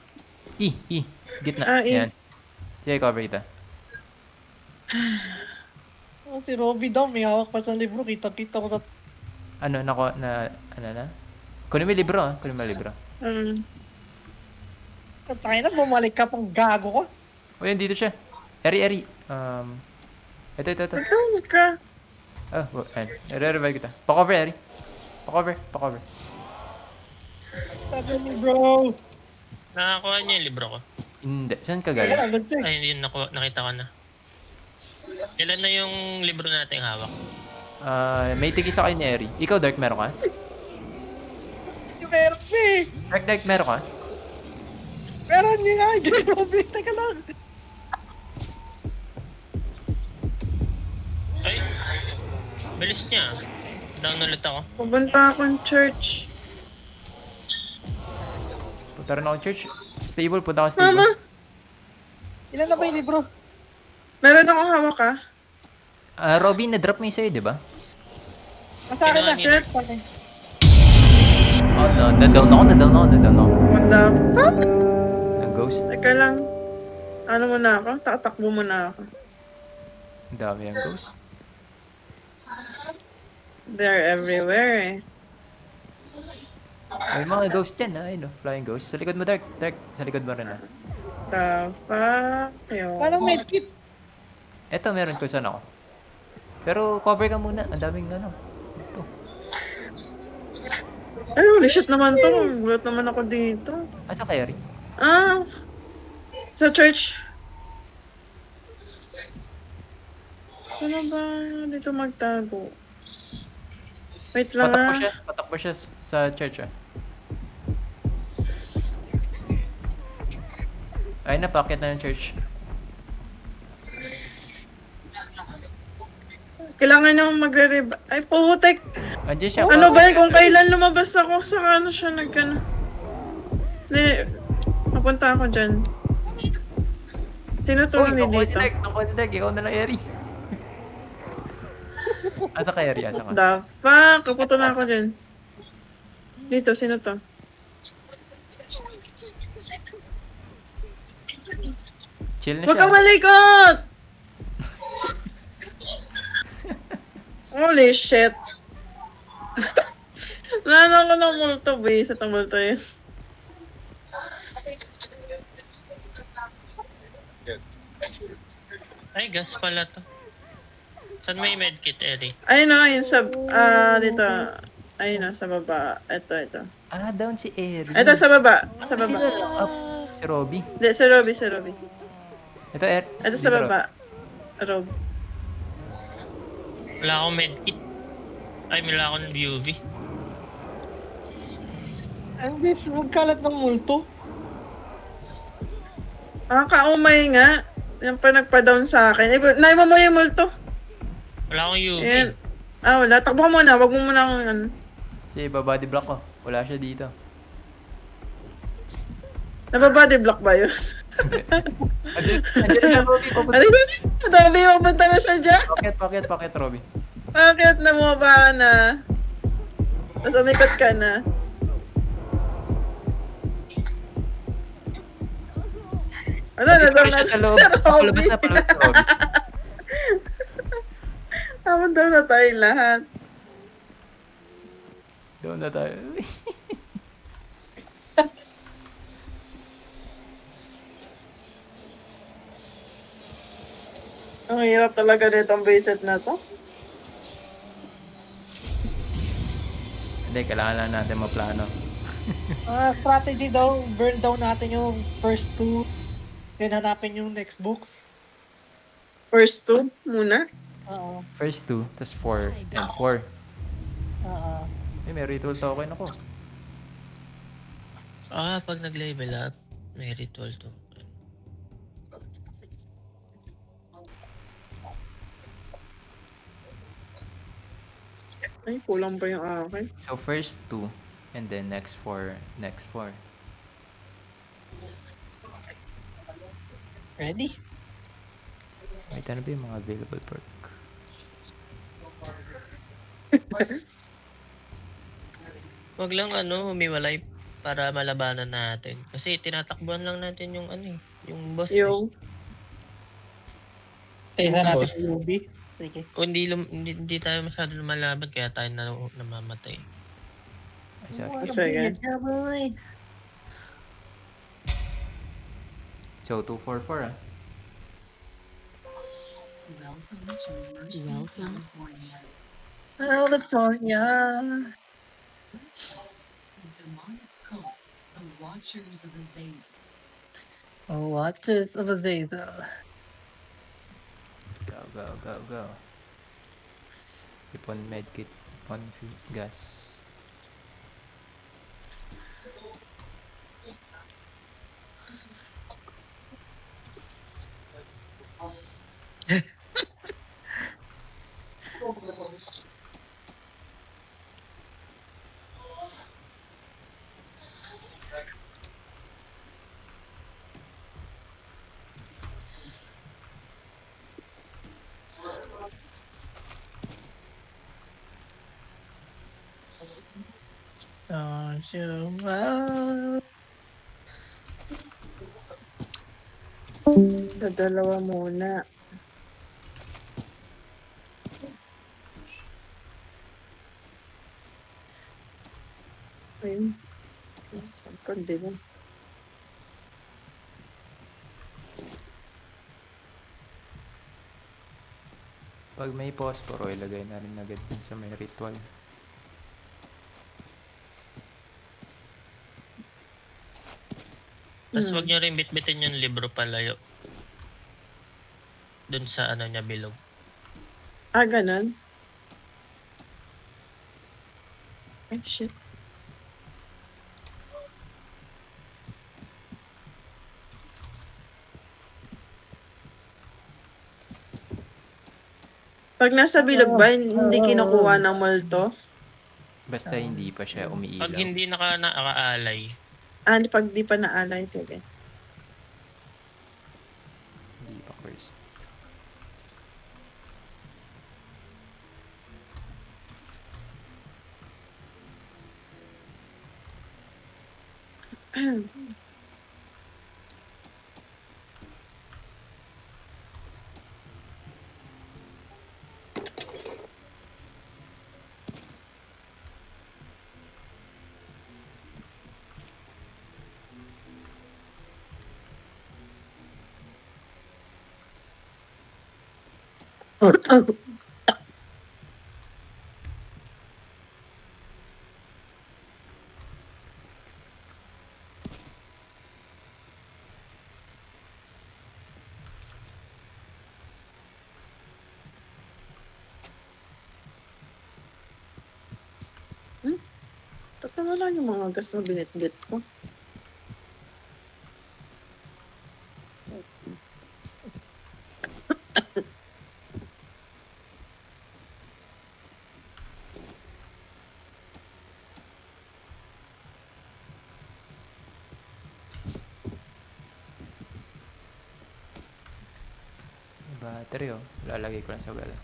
Gitna. Ah, E. Yan. Sige, cover ito. Oh, si Robby daw, may hawak pa sa libro. Kita ko sa... Ano na? Kunin mo yung libro, Tayo na, bumalik ka pang gago ko. O yan, dito siya. Eri. Ito. Patawag ka. Ayun. Re-revive kita. Pa-cover, Eri. Pa-cover. Sabi ni bro. Nakakuha niya yung libro ko. Hindi. Saan ka Kaya galing? nandun siya eh. Ay, hindi nakita ko na. Ilan na yung libro nating hawak? May tig-isa kayo ni Eri. Ikaw, Dark, meron ka? Yung meron eh. Dark, meron ka? Meron niya nga. Hindi ko Robby. Teka lang. Ay! Bilis niya. Down ulit ako. Pupunta akong church. Punta rin ako church. Stable, punta ako stable. Mama! Ilan na ba yung libro? Meron akong hawak ka. Robin, na-drop mo yung sa'yo, di ba? Nasa akin na. Kinuha niya. Sa akin. Oh, na-down ako. What the fuck? Nag-ghost. Teka lang. Ano muna ako? Tatakbo muna ako. Ang dami ang ghost. They're everywhere eh. May mga ghost yan, ayun, flying ghost. Sa likod mo, Dark. Sa likod mo rin, The fuck? Parang medkit. Eto, meron ko saan ako. Pero cover ka muna. Ang daming Ito. Ay, holy shit naman to. Gulat naman ako dito. Asa ka, Eri? Ah! Sa church. Ano ba dito magtago? Wait lang Patakbo siya sa church, Ay, napakit na ng church. Kailangan niyang magre-revive. Ay, putek! Andiyan siya. Ano ba yun? Kung kailan lumabas ako, saka ano siya nagkano. Hindi, mapunta ako dyan. Sino to Uy, hindi dito? ang Dark, ikaw na lang, Eri. Asa ka, Eri? Asa ka? The fuck? Kaputo na ako dyan. Dito, sino to? Chill na Huwag siya. kang malikot! Holy shit. Naalala ko ng multo, ba? Sa multo yun. Ay, gas pala to. Saan may medkit, Eri? Ayun o, yun sa, dito. Ayun o, sa baba. Ito. Ah, down si Eri. Ito, sa baba. Sa Sino baba. lang up? Si Robby. Hindi, si Robby. Ito, Er. Ito sa dito, Rob. baba. Rob. Wala akong medkit. Ay, wala akong UV. Ang bilis magkalat ng multo. Kaumay nga. Yung pa nagpa-down sa akin. Naiba mo yung multo. Wala akong UV. Ayan. Wala. Takbo ka muna. Wag mo muna akong ano. Si body block ko. Wala siya dito. Nababody block ba yun? Andiyan na, Robby. Papunta. Ano yun? Madami yung punta na siya dyan. Pakit, Robby. Bakit na bumaba ka na? Tapos umikot ka na. Ano, Nandito nandun na siya na sa loob. Palabas na, Robby. Tawag daw na tayong lahat. Doon na tayo. Ang hirap talaga nitong basic na to. Hindi, kailangan lang natin maplano. Strategy daw, burn down natin yung first two. Then hanapin yung next books. First two muna. Oo. First 2, tas 4, and 4. Oo. May ritual token ako. Pag nag-level up, may ritual to. Ay, kulang pa yung akin. So, first 2, and then next 4. Ready? Wait, ano ba yung mga available perk? Wag lang humiwalay para malabanan natin. Kasi tinatakbuhan lang natin yung yung boss. Yung Tesa natin Boss. yung UB. Sige. O hindi tayo masyado lumalaban kaya tayo namamatay. Ay, sorry. Sige. So, 244 ah. Welcome. California. Oh, Watchers of Azazel. Go. Ipon medkit, ipon gas. Don't you know? sa dalawa muna. Ayun. Saan pa din? Pag may posporo, ilagay na rin agad dun sa may ritual. Tapos wag nyo rin bitbitin yung libro palayo. Dun sa niya bilog. Ganun? Ay, shit. Pag nasa bilog ba, hindi kinukuha ng multo? Basta hindi pa siya Pag umiilaw. hindi nakaalay, Pag di pa naalay, sige. Hindi pa cursed. Ba't wala yung mga gas na binitbit ko? May battery oh. Lalagay ko lang sa bala.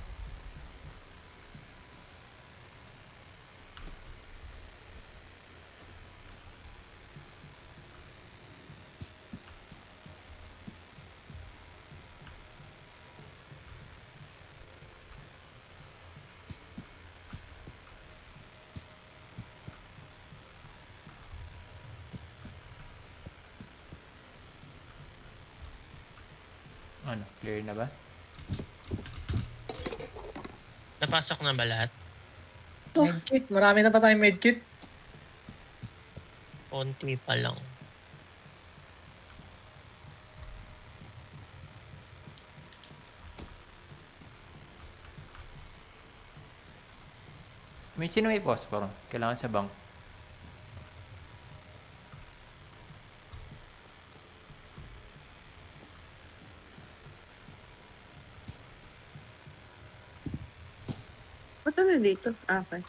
Ano? Clear na ba? napasok na ba lahat? Medkit. Marami na pa tayong medkit. Konti pa lang. Sino may phosphor? Kailangan sa bank. Ba't ano dito? Okay.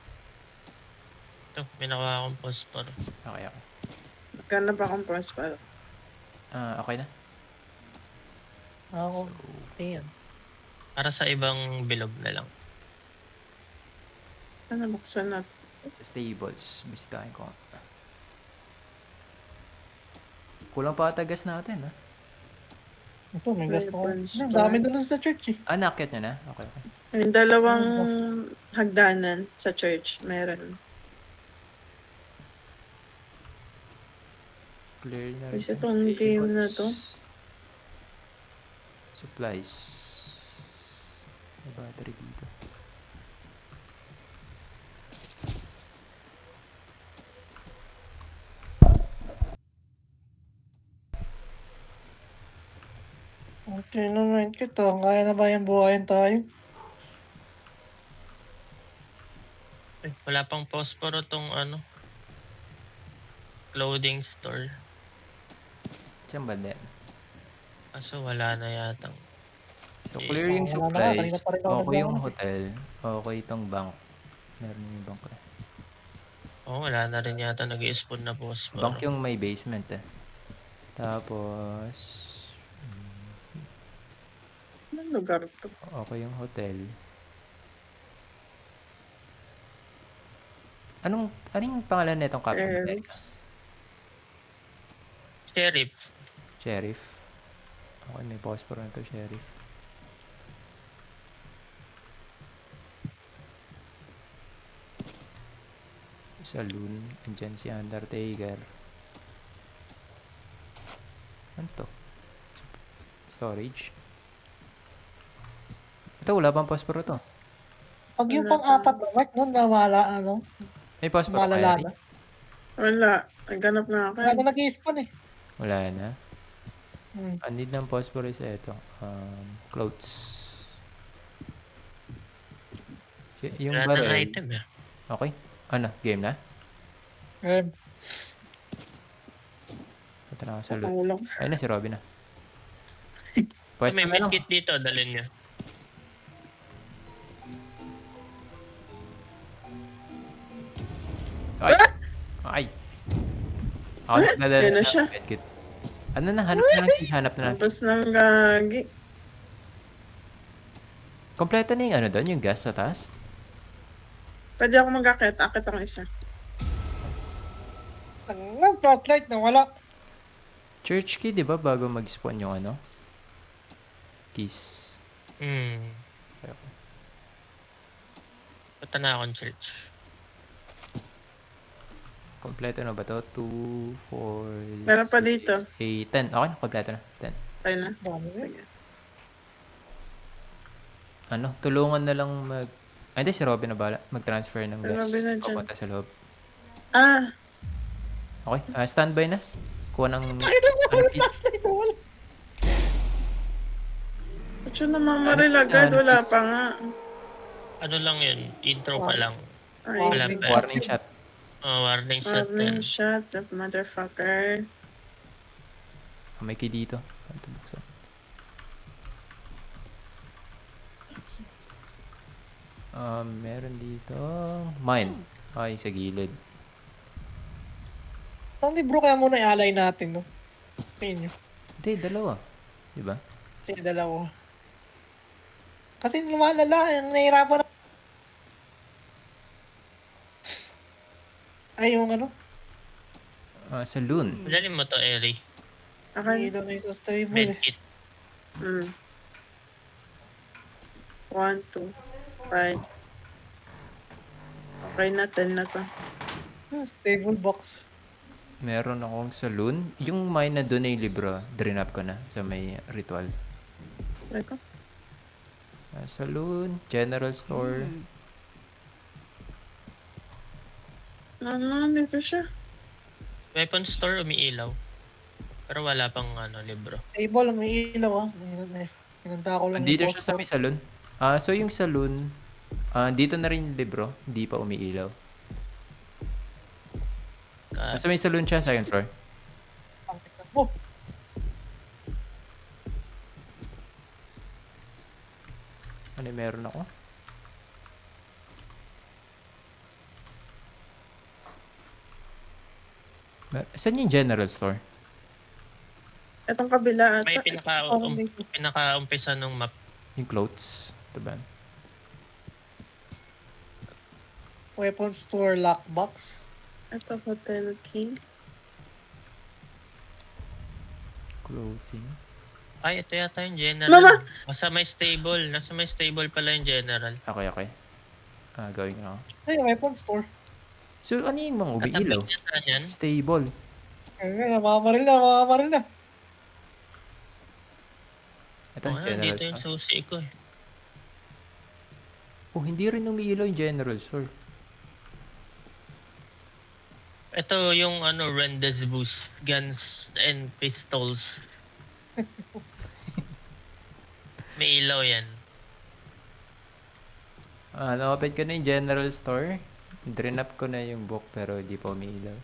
Ito, may nakuha akong phosphor. Okay, okay. Magkano ba akong prosper? Okay na? Ako. So, Ayan. Para sa ibang bilog na lang. Ano buksan na? sa stables. Bisitahin ko. Kulang pa ata gas natin, ha? Ito, may gas ko. Weapons Ang store. dami doon sa church eh. Nakit niya na? Okay, okay. Yung dalawang hagdanan sa church, meron. Clear na rin. Kasi ang itong game na to. stables. Supplies. May battery dito. Okay na medkit oh. Kaya na ba yung buhayin tayo? Ay, wala pang phosphor tong ano. Clothing store. Saan ba din? Kaso wala na yata. So, Eh, clear yung wala na nga. supplies. Kanina pa rin ako Okay yung naglawan. hotel. Okay itong bank. Meron yung bank na. Oo, wala na rin yata nag-i-spawn na phosphor. Bank yung may basement eh. Tapos, Anong lugar to? okay yung hotel. Anong pangalan nitong Captain America? Sheriff. Sheriff. Okay, may phosphor na to, Sheriff. Saloon. Andyan si Undertaker. Ano to? Storage. Ito, wala pang phosphor to. Pag yung Wala pang-apat na Mark, nun nawala ano? May phosphor kaya? Malala na. Wala. Nagganap na ako. Wala na nag-i-spawn eh. Wala na. Hmm. Ang need ng phosphorus ito. Clothes. Yung Wala na barrel. item eh. Okay. Ano? Game na? Punta na ako sa loot. Pangulang. Ayun na si Robin na. Kung Pwesto may na lang. medkit dito, dalhin nyo. Ay! Ay! Ako nagdadala Yan na ng siya. medkit. Ano na, hanap na lang, hanap na lang. Tapos ng gagi. Kompleto na yung ano doon, yung gas sa taas? Pwede ako mag-akit. Akit ako isa. Ang flashlight na wala. Church key, di ba, bago mag-spawn yung ano? Keys. Okay. Punta na akong church. Kompleto na ba to? 2, 4, Meron pa dito. 8, 10. Okay na, kompleto na. 10. Tayo na. Dami na. Ano, tulungan na lang hindi, si Robin na bala. Mag-transfer ng Si gas. Robin na dyan. Papunta sa loob. Ah, Okay, standby na. Kuha ng Ay, na wala. keys. Flashlight na wala. ba't yun namamaril agad? Ano, Wala please? pa nga. Ano lang yun, intro pa lang. Ay, Wala Warning. pa. Warning shot. Warning shot warning din. shot, that motherfucker. May key dito. Ito buksan. Meron dito. Mine. Ay, sa gilid. Ang libro kaya muna i-alay natin, no? Tingin nyo. Hindi, dalawa. Di ba? Sige, dalawa. Kasi lumalala, yung nahihirapan na. Ay, yung ano? Saloon. Madali mo to, Eri. Okay. Ilaw na yung stable. Medkit. 1, 2, 5. Okay na, 10 na to. Stable box. Meron akong saloon. Yung mine na doon na yung libro, drain up ko na sa may ritual. Teka. Saloon, general store. Ano, dito siya. Weapon store, umiilaw. Pero wala pang libro. Stable, may ilaw, ah. Hinanda ko lang. Andito yung siya sa may saloon. So yung saloon, dito na rin yung libro, hindi pa umiilaw. Sa may saloon siya, second floor. Oh, Ano yung meron ako? Saan yung general store? Itong kabila May ata. pinaka-umpisa nung map. Yung clothes. Ito ba? weapon store lockbox. Ito, hotel key. Clothing. Ay, ito yata yung general. Mama! Nasa may stable. Nasa may stable pala yung general. Okay. Gawin ko na ako. Ay, weapon store. So, ano yung mga umiilaw? Katabi niya yan. Stable. Ay, namamaril na. Ito Oh, yung general dito yung store. susi ko eh. Oh, hindi rin umiilaw yung general store. Ito yung rendezvous. Guns and pistols. May ilaw yan. Na-open ko na yung general store. Drain up ko na yung book pero hindi pa umiilaw.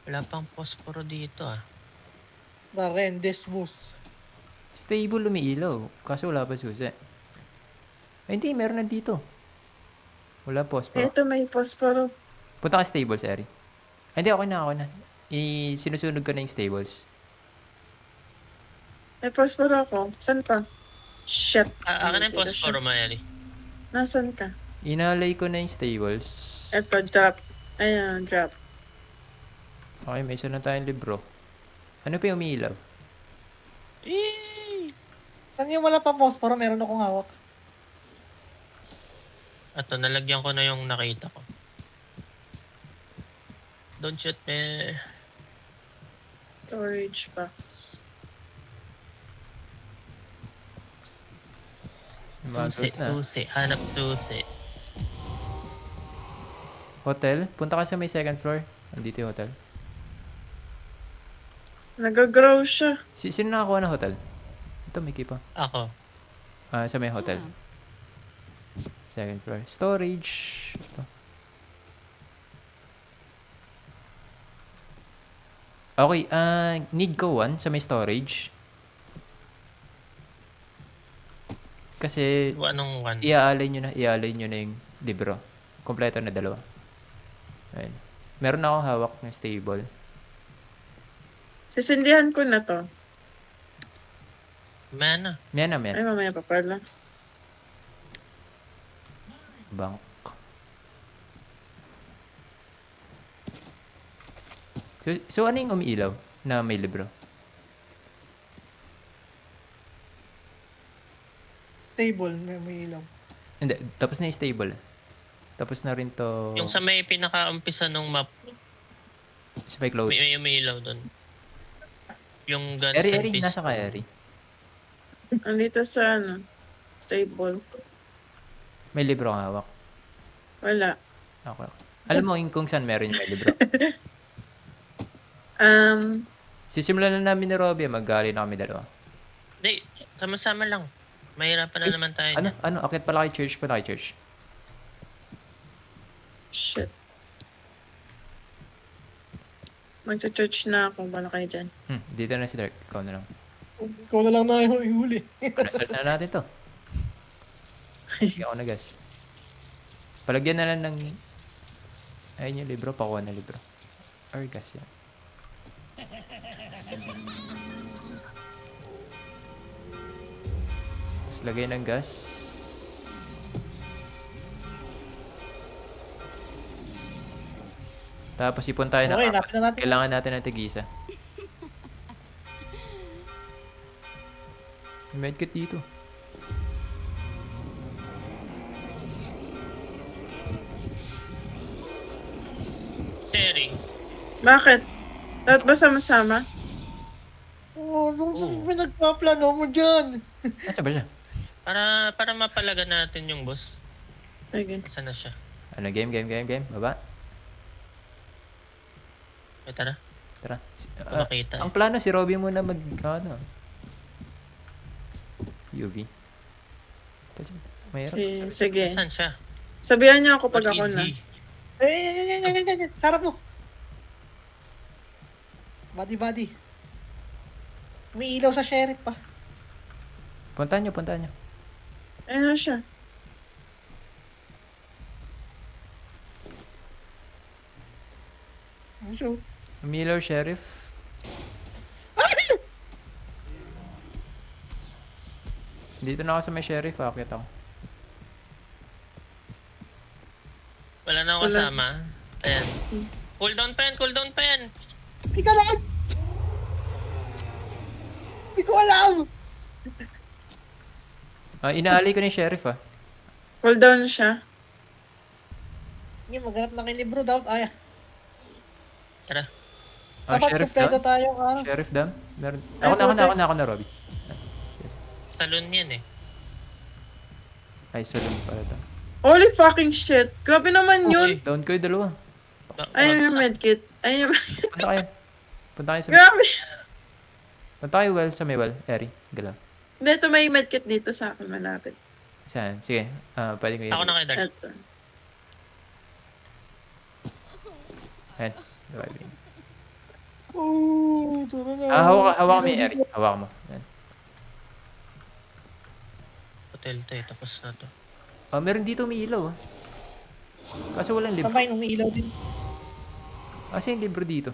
Wala pang posporo dito ah. Rendes bus. Stable umiilaw. Kaso wala pa susi. Ay, hindi. Meron na dito. Wala phosphor. Ito, may posporo. Punta ka stables, Eri. Ay, hindi. Okay na. Sinusunog ko na yung stables. May posporo ako. Saan pa? Shit. Akin na yung Dito posporo, siya. Mayari. Nasaan ka? Inalay ko na yung stables. Ito, drop. Ayan, drop. Okay, may isa na tayong libro. Ano pa yung umiilaw? Eee! Saan yung wala pa phosphor? Meron akong hawak. Ato, nalagyan ko na yung nakita ko. Don't shoot me. Storage box. Matters na. Susi. Hanap susi. Hotel? Punta ka sa may second floor. Andito yung hotel. Nag-grow siya. Sino nakakuha ng hotel? Ito, may key pa. Ako. Sa may hotel. Second floor. Storage. Ito. Okay, need ko one sa may storage. Kasi Anong one? iaalay nyo na yung libro. Kompleto na 2. Ayun. Meron akong hawak na stable. Sisindihan ko na to. Mana. Yan na, Ay, yan. mamaya pa pala. Bank. So ano yung umiilaw na may libro? Stable, may ilaw. Hindi, tapos na yung stable. Tapos na rin to Yung sa may pinaka-umpisa ng map, spike load. may ilaw doon. Yung guns Eri, and Eri, pistol. nasa ka, Eri. Andito sa ano, stable. May libro kang hawak. Wala. Okay. Alam mo yung kung saan meron yung may libro. Sisimulan na namin ni Robbie, maggali na kami dalawa. Hindi, sama-sama lang. Mahirapan na Ay, naman tayo. Ano, niyan. akit pala kay church, pala kay church. Shit. Magcha-church na ako. Bala kayo dyan. Dito na si Dark, ikaw na lang. Ikaw na lang na yung ihuli. Start na natin to. Hindi ako nagas. Palagyan na lang ng... Ayun yung libro, pakuha na libro. Or gas yan. Tapos lagay ng gas. Tapos ipon tayo ng Okay, apat. napin na natin. Kailangan natin ng tig-isa. May medkit dito. Terry, Bakit? Dapat ba sama-sama? Oo, ano pinagpaplano mo dyan? Nasa ba siya? para mapalagan natin yung boss. Sige. Saan na siya? Ano, game. Baba. Ay, tara. Tara. Makita. Ang plano si Robby muna mag... Ano? UV. Kasi mayroon. Sige. Saan siya? Sabihan niyo ako pag What ako is na. he? Eh, harap mo. Body. May ilaw sa sheriff pa. Puntahan nyo. Ayun na siya. So, Miller Sheriff. Dito na ako sa may sheriff, akit ako. Wala na ako Wala. kasama. Ayan. Cool down pa yan. Hindi ka alam! Hindi ko alam! Inaali ko ni sheriff ah. Hold down siya. Hindi, maghanap na kay libro daw. Ay, Tara. dapat Sheriff kumpleto down? tayo. Sheriff down? Meron. Ay, Ako na, Robby. Salon yan eh. Ay, saloon pala to. Holy fucking shit. Grabe naman yun. Down kayo dalawa. Ayun yung medkit. Punta kayo sa... Grabe. Punta kayo sa may well. Eri, galaw. Dito may medkit dito sa akin malapit. Saan? Sige. Pwede ko Ako na kay Dark. Ito. Ayan. Reviving. Oh, tara na. Hawak mo yung Eri. Hawak mo. Ayan. Hotel to eh. Tapos na to. Meron dito may ilaw ah. Kaso walang libro. Tambay nung may ilaw din. Kasi yung libro dito.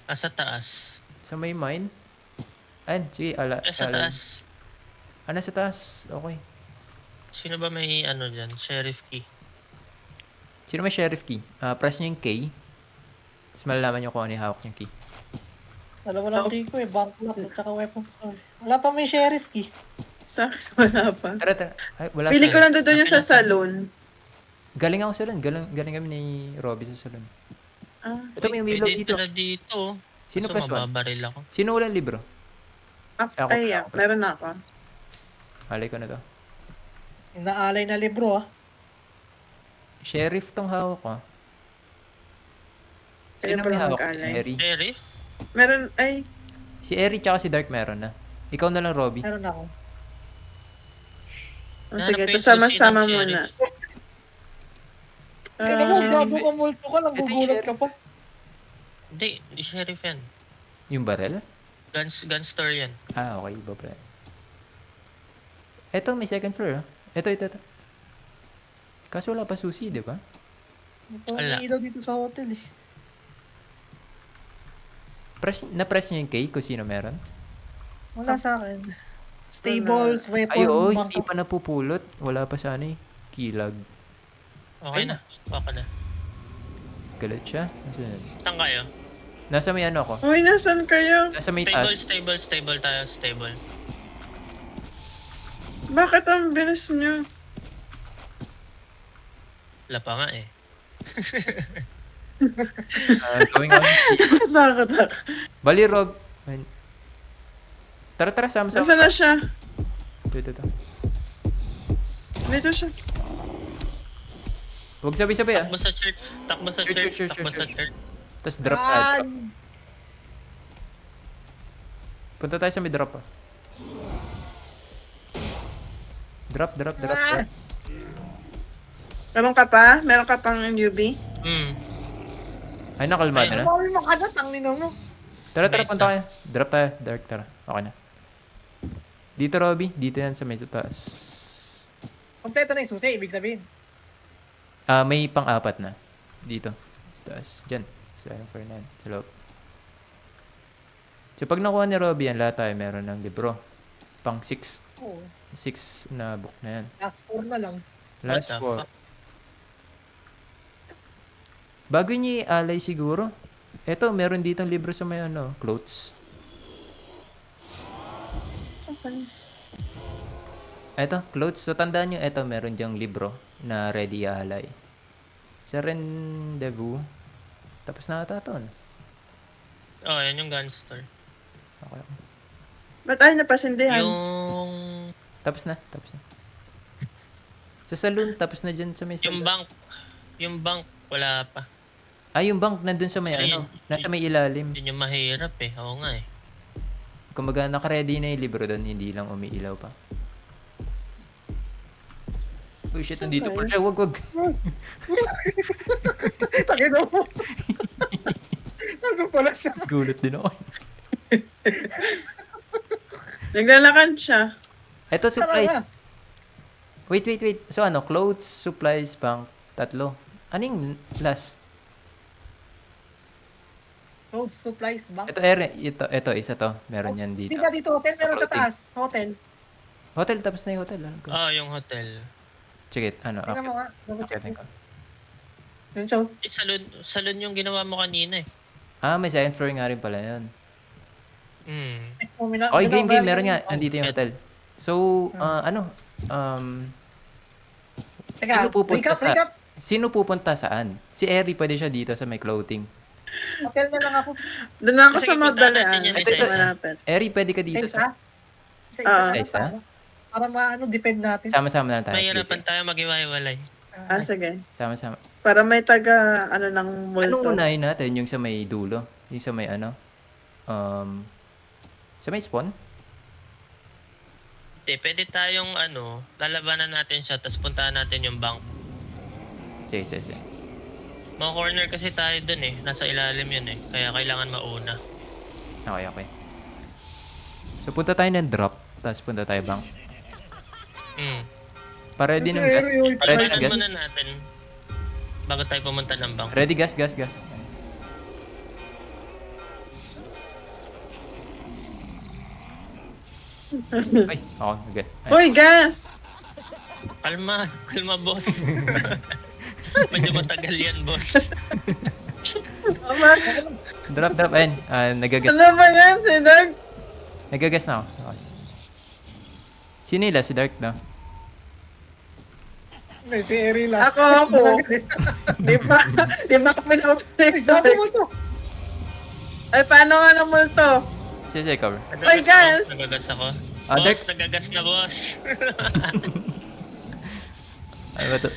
Sa taas. Sa may mine. Ayan, sige. Sa taas. Sa taas. Okay. Sino ba may ano dyan? Sheriff key. Sino may sheriff key? Press nyo yung K. Tapos malalaman nyo kung ano yung hawak yung key. Dalawa lang key ko eh. Bank lock at saka weapon store. Wala pa may sheriff key. Sa akin wala pa. Tara. Ay, wala Pili pa. ko lang doon yung sa salon. Galing ako sa salon. Galing kami ni Robby sa salon. Ah, Ito may umilaw Pwede dito. na dito. Sino Gusto press one? mababaril ako. Sino walang libro? Ako. meron na ako. Alay ko na to. Inaalay na libro ah. Sheriff tong hawak ko. Kaya Sino pala may hawak? Si mag-alay. Eri. Sheriff? Meron, ay, Si Eri tsaka si Dark meron na. Ikaw na lang, Robby. Meron ako. sige, Hanap ito ko yung sama-sama susi ng muna. Kaya naman, Sheriff. gago ka multo ka lang. Ito yung Gugulat ka pa. Hindi, sheriff yan. Yung barrel? Gun store yan. Okay. Iba pala. Ito, may second floor. Ito. Kaso wala pa susi, di ba? Ito Wala. ang ilaw dito sa hotel eh. Na-press niya yung K kung sino meron? Wala sa akin. Stables, weapon, Ay, oo, bangka. hindi pa napupulot. Wala pa sana eh. Kilag. Okay Ay, na. Okay na. Galit siya. Nasaan? Saan kayo? Nasa may ano ako? Uy, nasan kayo? Nasa may Stable, taas. stable, stable tayo. Stable. Bakit ang bilis nyo? Wala pa nga eh. Going on. Takot ako. Bali, Rob. Tara, sama-sama. Nasaan na siya? Ito. Dito siya. Huwag sabay-sabay ah. Takbo sa church. Takbo sa Church, church. church, Takbo sa church. church. Tapos drop tayo. Drop. Run! Punta tayo sa may drop ah. Drop. Ah! Meron ka pa? Meron ka pang UB? Ay, nakalmado na. Mami makadat ang nino mo. Tara, Wait punta kayo. Drop tayo. Dark, tara. Okay na. Dito, Robby. Dito yan sa may taas. Kompleto na yung susi, ibig sabihin. May pang-apat na. Dito. Sa taas. Diyan. Sa Fernand. Sa loob. So, pag nakuha ni Robby yan, lahat tayo meron ng libro. Pang 6 Oo. na book na yan. Last 4 na lang. Last What the 4. fuck? Bago niya i-alay siguro. Eto, meron ditong libro sa may ano, clothes. Eto, clothes. So, tandaan nyo, eto, meron diyang libro na ready i-alay. Sa rendezvous. Tapos na ata to. Ano? Oh, yan yung gun store. Okay. Ba't ay napasindihan? Yung... Tapos na. Sa saloon, tapos na dyan sa may Yung saloon. bank. Yung bank, wala pa. Yung bank nandun sa may Ayun. ano, nasa may ilalim. Yun yung mahirap eh. Oo nga eh. Kumbaga, naka-ready na yung libro doon, hindi lang umiilaw pa. Uy, shit, nandito pa siya. Wag. Takin mo. Ano pala siya? Gulat din ako. Naglalakad siya. Ito, supplies. Wait. So ano, clothes, supplies, bank, 3. Anong last? Road supplies, bank. Ito, isa to. Meron yan Di dito. ba dito hotel? Sa Meron sa clothing. taas. Hotel. Hotel, tapos na yung hotel. Alam ko. Yung hotel. Sige, ano, Tingnan mo nga. okay, ko. Yun siya. Salon yung ginawa mo kanina eh. May second floor nga rin pala yan. Okay, Game. Meron nga. Andito yung hotel. So, Teka, sino pupunta recap. Sino pupunta saan? Si Eri pwede siya dito sa may clothing. Hotel na lang ako. Doon ako Kasi sa ipuntahan Magdalena. natin yan isa-isa. Malapit. Eri, pwede ka dito Isa-isa? sa... Isa-isa? Isa-isa? Para defend natin. Sama-sama na tayo. Mahirapan Sige. tayo mag-iwalay. Sige. Sama-sama. Para may taga, ng multo. Anong unahin natin? Yung sa may dulo? Yung sa may sa may spawn? Hindi, pwede tayong lalabanan natin siya, tapos puntahan natin yung bank. Sige. Mga corner kasi tayo dun eh. Nasa ilalim yun eh. Kaya kailangan mauna. Okay. So, punta tayo ng drop. Tapos punta tayo bank. Ready ng gas? Ready ng Palitan gas? muna natin bago tayo pumunta ng bank. Ready, gas. Ay, okay. Uy, gas! Kalma, boss. Medyo matagal yan, boss. Drop. Ayun, nagagas. Ano ba yan, si Doug? Nagagas na ako. Okay. Sino nila? Si Dark na. May fairy last. Ako. Di ba kami na-operate? Sabi mo to. Ay, paano nga ng multo? Sige, cover. Ay, gas! Nagagas ako. Ah, Boss, Dirk. nagagas na, boss. Ano ba ito?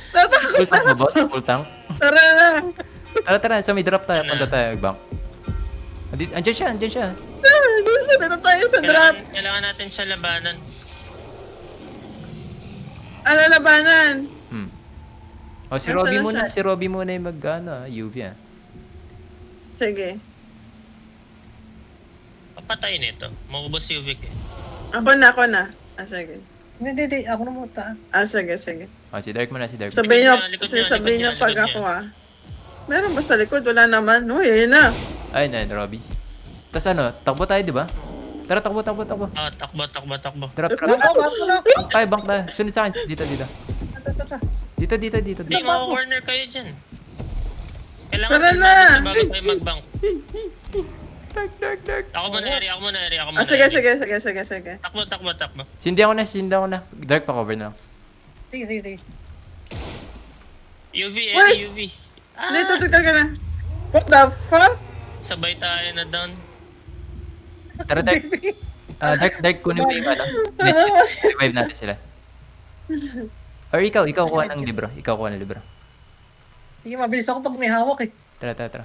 Full tank ba, boss? Full tank? Tara na! Tara, sa may drop tayo. Punta tayo, bank. Andiyan siya. Dito tayo sa drop. Kailangan natin siya labanan. Ano labanan? Si Nasaan Robby na muna. siya? Si Robby muna yung UV Sige. Papatayin ito. Maubos si Uvik eh. Ako na. Sige. Hindi. Ako na muna. Ah, sige. Si Dark muna, si Dark. Sabihin nyo, Likod niya, sabihin nyo likod pag niya. ako Meron ba sa likod? Wala naman. Uy, ayun na. Ay, na, Robby. Tapos ano, takbo tayo, di ba? Tara, takbo. Takbo. Drop. Bank tayo, bank tayo. Sunod sa akin. Dito. Dito. Hindi, corner kayo dyan. Kailangan Tara kalmado na. siya bago tayo mag-bank. Dark. Ako muna, Eri. Ah, sige. Takbo. Sindi ako na. Dark pa cover na lang. Sige. UV, Wait. Eri, UV. Dito, ka na. What the fuck? Sabay tayo na down. Tara, Dark. Dark, kunin mo yung ano. Revive natin sila. Or ikaw kuha ng libro. Sige, mabilis ako pag may hawak eh. Tara.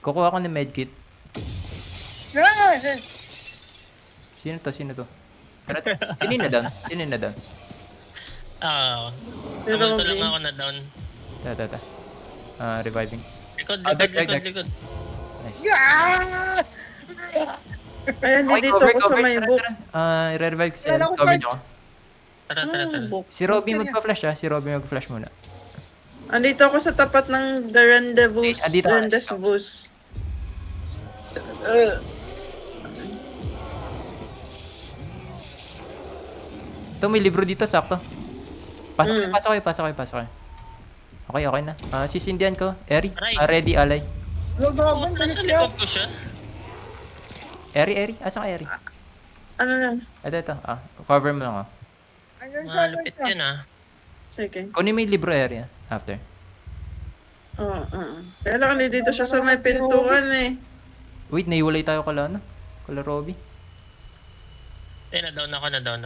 Kukuha ko ng medkit. Sino to? Tara. Sino na down? Kamalto lang ako na down. Tara. Reviving. Likod. Dark. Nice. Ayan, Okay, dito ako sa may book. Tara. Re-revive ko sila. Wala akong Cover card. niyo ako. Tara. Book. Si Robby magpa-flash muna. Andito ako sa tapat ng The Rendezvous. Sige, andito ka. Rendezvous. Ito, may libro dito, sakto. Pasok kayo. Okay na. Sisindihan ko. Eri, Aray. ready, alay. Nasa likod ko siya. Eri, asan ka, Eri? Ano lang? Ito. Cover mo lang, Malupit yun Sige. Kunin mo yung libro, Eri, after. Oo. Kailangan dito siya sa may pintuan eh. Wait, naiwalay tayo kala Robby. Na-down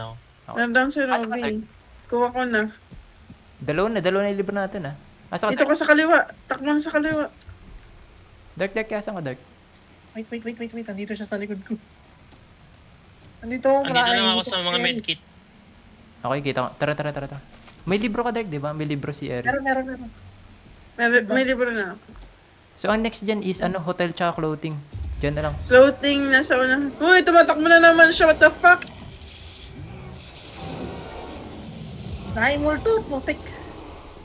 ako. Nandang si Asa ka, Robby. Kuha ko na. Dalawa na yung libro natin, Asa ka, Dito ka sa kaliwa. Takbo sa kaliwa. Dark, asan ka, Dark? Wait. Nandito siya sa likod ko. Andito ako. Andito lang ako sa mga medkit. Okay, kita ko. Tara. May libro ka, Dark, di ba? May libro si Eri. Meron. May libro na ako. So, ang next dyan is, hotel tsaka clothing. Dyan na lang. Floating nasa una. Uy, tumatakbo na naman siya. What the fuck? Nahimul to. Putik.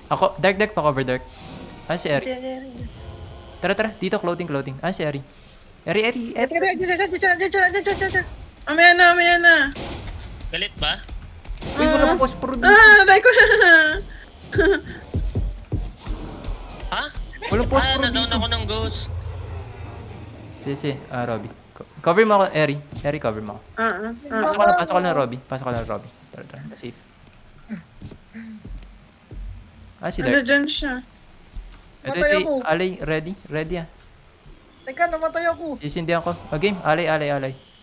Ako, Dark, pa-cover, Dark. Si Eri. Sige. Tara. Dito, clothing. Si Eri. Eri. Amaya na. Galit ba? Uy, wala pa post pro dito. Naday ko na. Ha? Walang post pro Na-down dito. ako ng ghost. Si, Robby. Cover mo ako, Eri. Eri, cover mo ako. Pasok ka na, Robby. Tara. Safe. Si Ano Dark. dyan siya? Ito, Matay ako. alay, ready Teka, namatay ako. Sisindihan ko. Game, alay.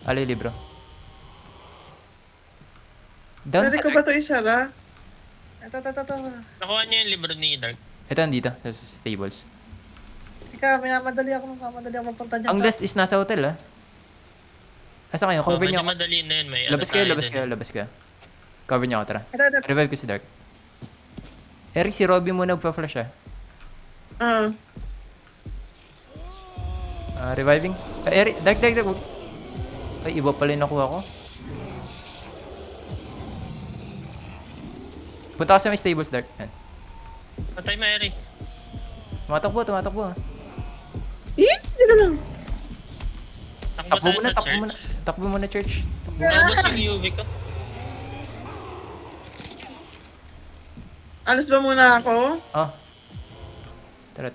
Alay, libro. Down Pwede ka, ko ba Dark. ito isara? Ito. Nakuha niyo yung libro ni Dark. Ito, andito, sa stables. Teka, minamadali ako mapunta dyan. Ang last is nasa hotel, Asa kayo? Cover niyo Medyo ako. madali na yun. May Labas tayo kayo, dun. labas kayo. Cover niyo ako, tara. Ito. Revive ko si Dark. Eric, si Robby muna magpa-flash, Reviving. Eric, Dark. Ay, iba pala yung nakuha ko. Punta ka sa may stables, Dark. Yan. Patay mo, Eri. Tumatakbo. Dito lang. Takbo tayo sa church. Takbo muna, church. Naubos yung UV ko. Alas ba muna ako? Tara.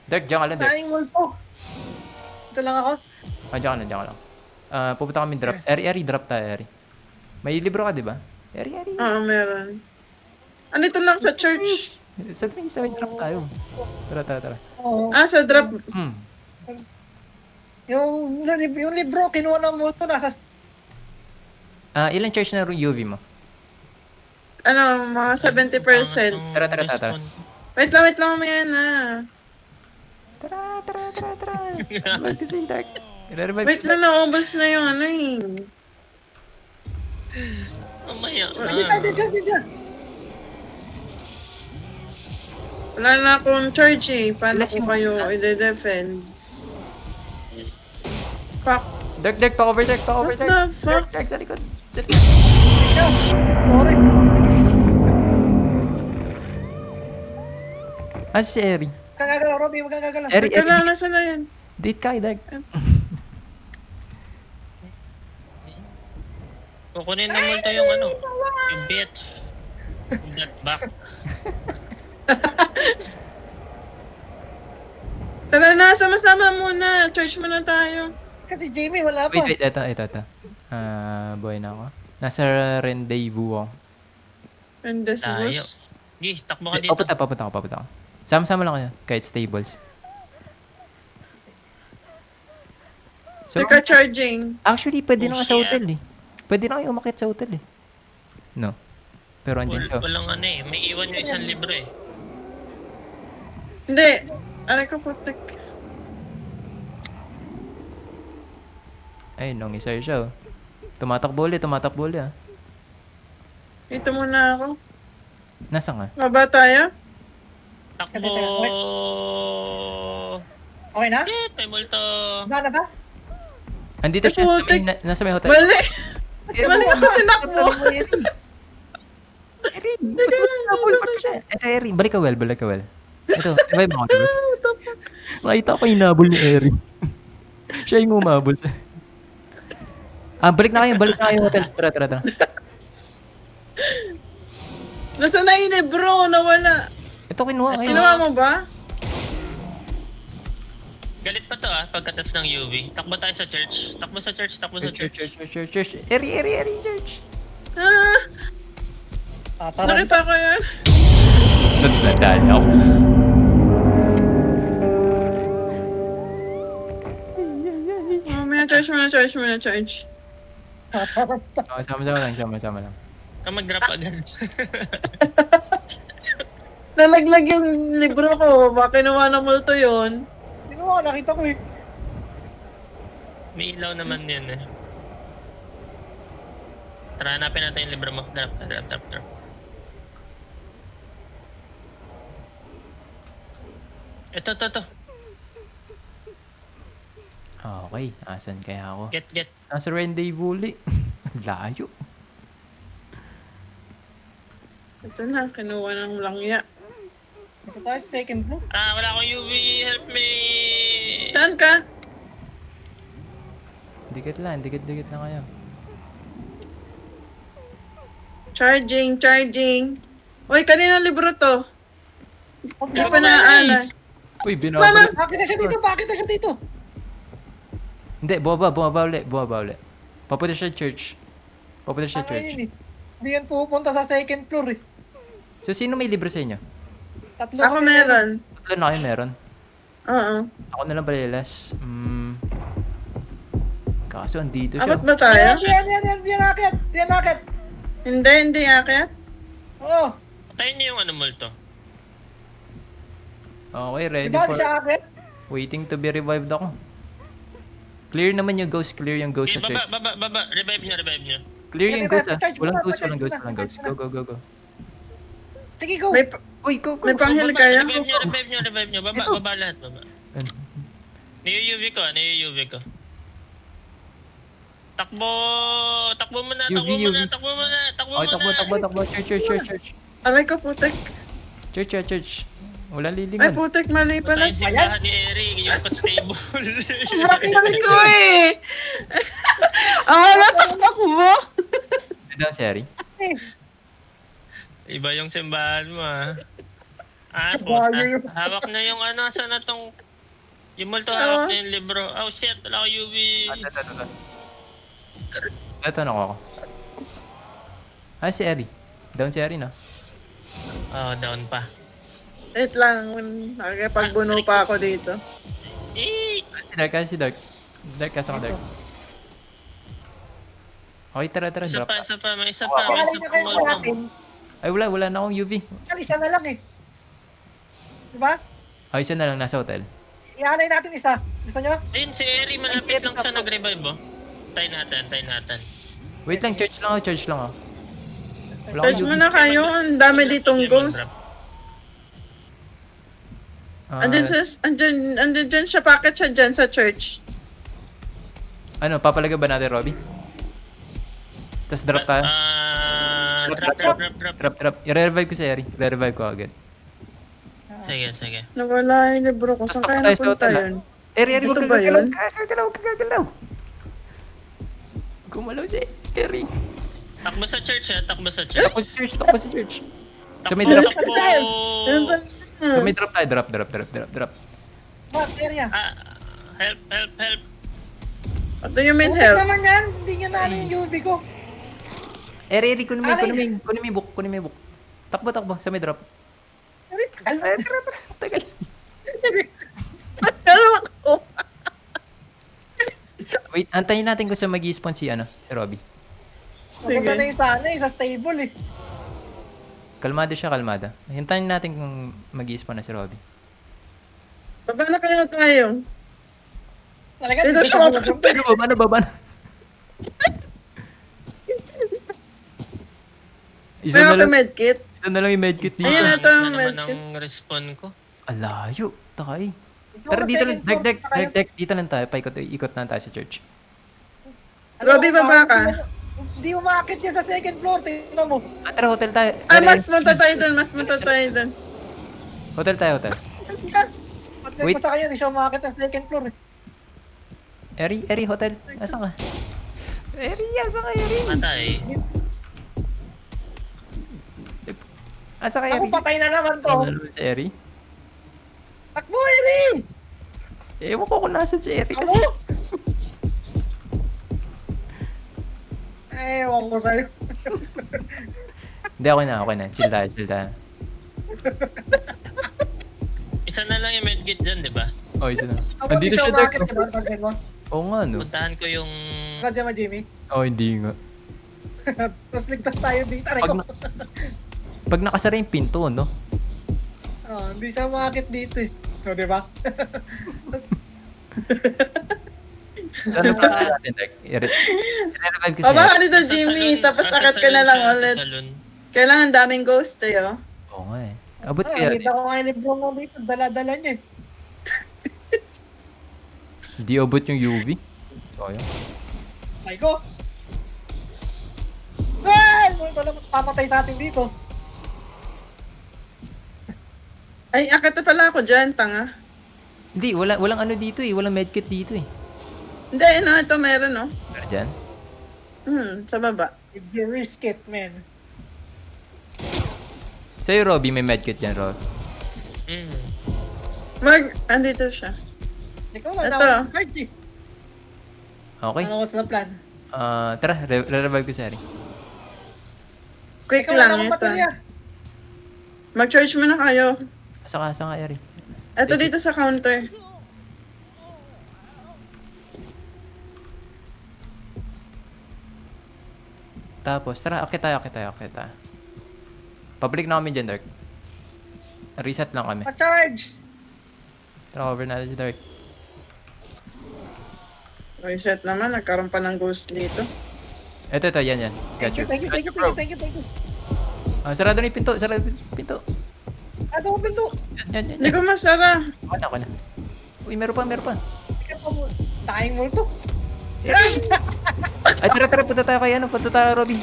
Dark, diyan ka lang, Dark. Nahimul to. Ito lang ako. Diyan ka lang. Pupunta kami drop. Eri, drop tayo, Eri. May libro ka, di ba? Eri. Oo, meron. Andito lang sa church. Sa drop tayo. Tara. Oo. Sa drop. Yung libro, kinuha ng multo. Nasa Ilan charge na UV mo? Mga 70%. Tara. Wait lang, mamaya na. Tara. Revive ko si Dark. Revive Wait lang, naubos na yung Mamaya. Diyan. Wala na akong charge eh. Paano Alas ko yung- kayo i-defend? Fuck. Dark, pa-cover, Dark. What the fuck? Dark, sa likod. Si Eri. Magkagalaw, Robby, magkagalaw. Eri, Teka Eri. lang, nasa na yan? Date ka, Dark. Kukunin na multo yung ano, yung bitch. Yung that back. Tara na, sama-sama muna. Church muna tayo. Kasi Jamie, wala pa. Wait, ito. Buhay na ako. Nasa rendezvous ako. And this Tayo. was... Gi, takbo ka dito. Papunta ako. Sama-sama lang kayo, kahit stables. So, Teka, charging. actually, pwede na nga sa Oh, hotel eh. Pwede na kayo umakyat sa hotel eh. No. Pero andyan siya. Walang ano eh, may iwan yung isang libro eh. Hindi. Aray ko, putik. Ayun, nung isa siya oh. Tumatakbo ulit ah. Dito muna ako. Nasaan nga? Baba tayo. Takbo! Okay na? Shit, may multo! Gana ba? Andito siya sa may, Putik. nasa may hotel. Mali. Eh, Mali ako tinakbo. Erin, ba't mo tinabol? Ba't siya? Ito, Erin, balik ka well. Ito, revive mo ako, diba? Makita ko hinabol ni Erin. Siya yung umabol. Balik na kayo hotel. Tara. Nasa na yun eh, bro? Nawala. Ito, kinuha kayo. Kinuha mo ba? Galit pa to pagkatas ng UV. Takbo tayo sa church. Takbo sa church. Church. Eri, church. Ah, Tara. nakita ko yan. Nadali ako. Mamaya church muna. Sama lang. Ka mag-drop agad. Nalaglag yung libro ko. Baka kinuha ng multo yun. Hindi ko nakita ko eh. May ilaw naman yan eh. Tara, hanapin natin yung libro mo. Drop. Ito. Okay, asan kaya ako? Get. Nasa rendezvous ulit. Layo. Ito na, kinuha ng langya. Ito tayo sa second floor. Wala akong UV. Help me! Saan ka? Dikit lang kayo. Charging. Uy, kanina libro to. Huwag Hindi na pa naaalala. Uy, binabalik. Bakit na siya dito? Hindi, bumaba uli. Papunta siya church. Ano yun eh? Hindi yan pupunta sa second floor eh. So, sino may libre sa inyo? Tatlo Ako kasi meron. Tatlo na kayo meron. Oo. Ako na lang pala last. Kaso, andito siya. Apat ba tayo? Yan akit. Hindi akit. Oo. Patayin niyo yung ano multo. Okay, ready Diba for... di siya akit? Waiting to be revived ako. Clear naman yung ghost. Clear yung ghost Okay, sa church. baba. Revive niyo. Clear yung ghost ah. Charge Walang muna, ghost. charge muna. Go. Sige, go. Uy, go. May panghil kaya? Revive niyo. Baba lahat. Niyo-UV ko. Takbo muna. Okay, takbo. Church. Aray ko, putik. Church. Wala Ay, lilingon. putik, mali pala. Tayo simbahan ni Eric, yung pa-stable. Aray ko eh. Wala takbo. Down, Sherry. Iba yung simbahan mo puta. Hawak na yung ano, saan na tong... Yung multo hawak na yung libro. Oh shit, wala ko UV. Ito na ako. Si Eri. Down si Eri, no? Down pa. Wait lang, nakakipagbuno pa ako dito. Si Dark. Dark, kasa ko Dark. Okay, tara, Isa drop. pa, may isa pa multo. Ay, wala na akong UV. Isa na lang eh. Diba? Ay, isa na lang, nasa hotel. Ihalay natin isa. Gusto nyo? Ayun, si Eri, malapit lang siya nag-revive, Tayo natin. Wait lang, church lang ako. Wala Charge akong mo UV. na kayo, ang dami ditong ghost. Andyan dyan siya, packet siya dyan sa church. Ano, papalaga ba natin, Robby? Tapos drop tayo? Drop. Drop. I-revive ko si Eri. I-revive ko agad. Sige, sige. Nawala yung libro ko. Basta Saan kaya tayo sa napunta hotel, yun? Eri, Dito wag ba gagalaw. yun? Gagalaw. Gumalaw si Eri. Takbo sa church, takbo sa church. Takbo sa church. Sa may Takbo, drop. takbo. Ano ba? Sa may drop tayo. Drop. Back area. Help. What do you mean Okay help? naman yan. Hindi niya na ano yung UV ko. Eri, kunin mo Aray. yung book. Takbo. Sa may drop. Eri, tagal. Ay, tara. Tagal. Pero ako. Wait, antayin natin kung sa mag-i-spawn si Robby. Maganda na yung sana sa stable eh. Kalmado siya. Hintayin natin kung mag-i-spawn na si Robby. Baba na kaya tayo. Talaga, Dito dito siya siya mapapag- mapapag- Ano, baba na. Isa May na ako lang, medkit. isa na lang yung medkit dito. Ayun na to, na naman medkit. ang respawn ko. Alayo. Takay. Ito Tara ang dito second lang. floor pa kayo. Direct. Dito lang tayo. Ikot na tayo sa church. Robby, baba ka. Hindi umakit yan sa second floor. Tingnan mo. Tara, hotel tayo. Ay, Eri, mas punta tayo dun. Hotel tayo. Pag Wait. ko sa kanya, hindi siya umakit sa second floor eh. Eri, hotel. Asan ka? Eri, asan ka, Eri? Matay. Asan ka, Ako Eri? patay na naman to. Ano naman si Eri? Takbo, Eri! Ewan ko kung nasan si Eri kasi. Ako! Ewan ko sa'yo. Hindi, okay na. Chill tayo. Isa na lang yung medkit dyan, di ba? Oh, isa na. Ako, Andito hindi siya, umakit, Dark. diba? Pag mo. Oo nga, no? Puntahan ko yung... Nandiyan mo, Jimmy. Oh, hindi nga. Tapos ligtas tayo dito. Aray Pag, ko. pag nakasara yung pinto, no? Oh, hindi siya umakit dito eh. So, di ba? So, ano pa natin, Dark? I-revive kasi. Baba ka dito, Jimmy. Tapos akat ka na lang ulit. Salon. Kailangan daming ghost tayo. Oo nga eh. Abot Ah, kaya. nakita ko nga yung libro mo dito. Dala-dala niya eh. Hindi abot yung UV. So, yun. Ay ko! Ay! Wala papatay sa atin dito. Ay, akat na pala ako dyan, tanga. Hindi, walang ano dito eh. Walang medkit dito eh. Hindi, ito meron, no? Pero dyan? Sa baba. If you risk it, man. Sa'yo, Robby, may medkit dyan, Rob. Andito siya. Ikaw lang, Ito. na card eh. Okay. Ano what's the plan? Tara, re-revive ko si Eri. Quick Ikaw lang lang ito. baterya. Mag-charge muna kayo. Saan ka, Eri? Ito Sige. dito sa counter. Tapos, tara, akit tayo. Pabalik na kami dyan, Dark. Reset lang kami. Pa-charge! Tara, cover natin si Dark. Reset naman, nagkaroon pa ng ghost dito. Ito, yan. Thank you, Got you. thank you, Got thank you, you, bro. thank you. Sarado na yung pinto. Pinto. Ano ko pinto? Yan. Hindi ko masara. Ako na. Uy, meron pa. Teka pa mo. Tayong multo. Ay, tara, punta tayo kay punta tayo, Robby.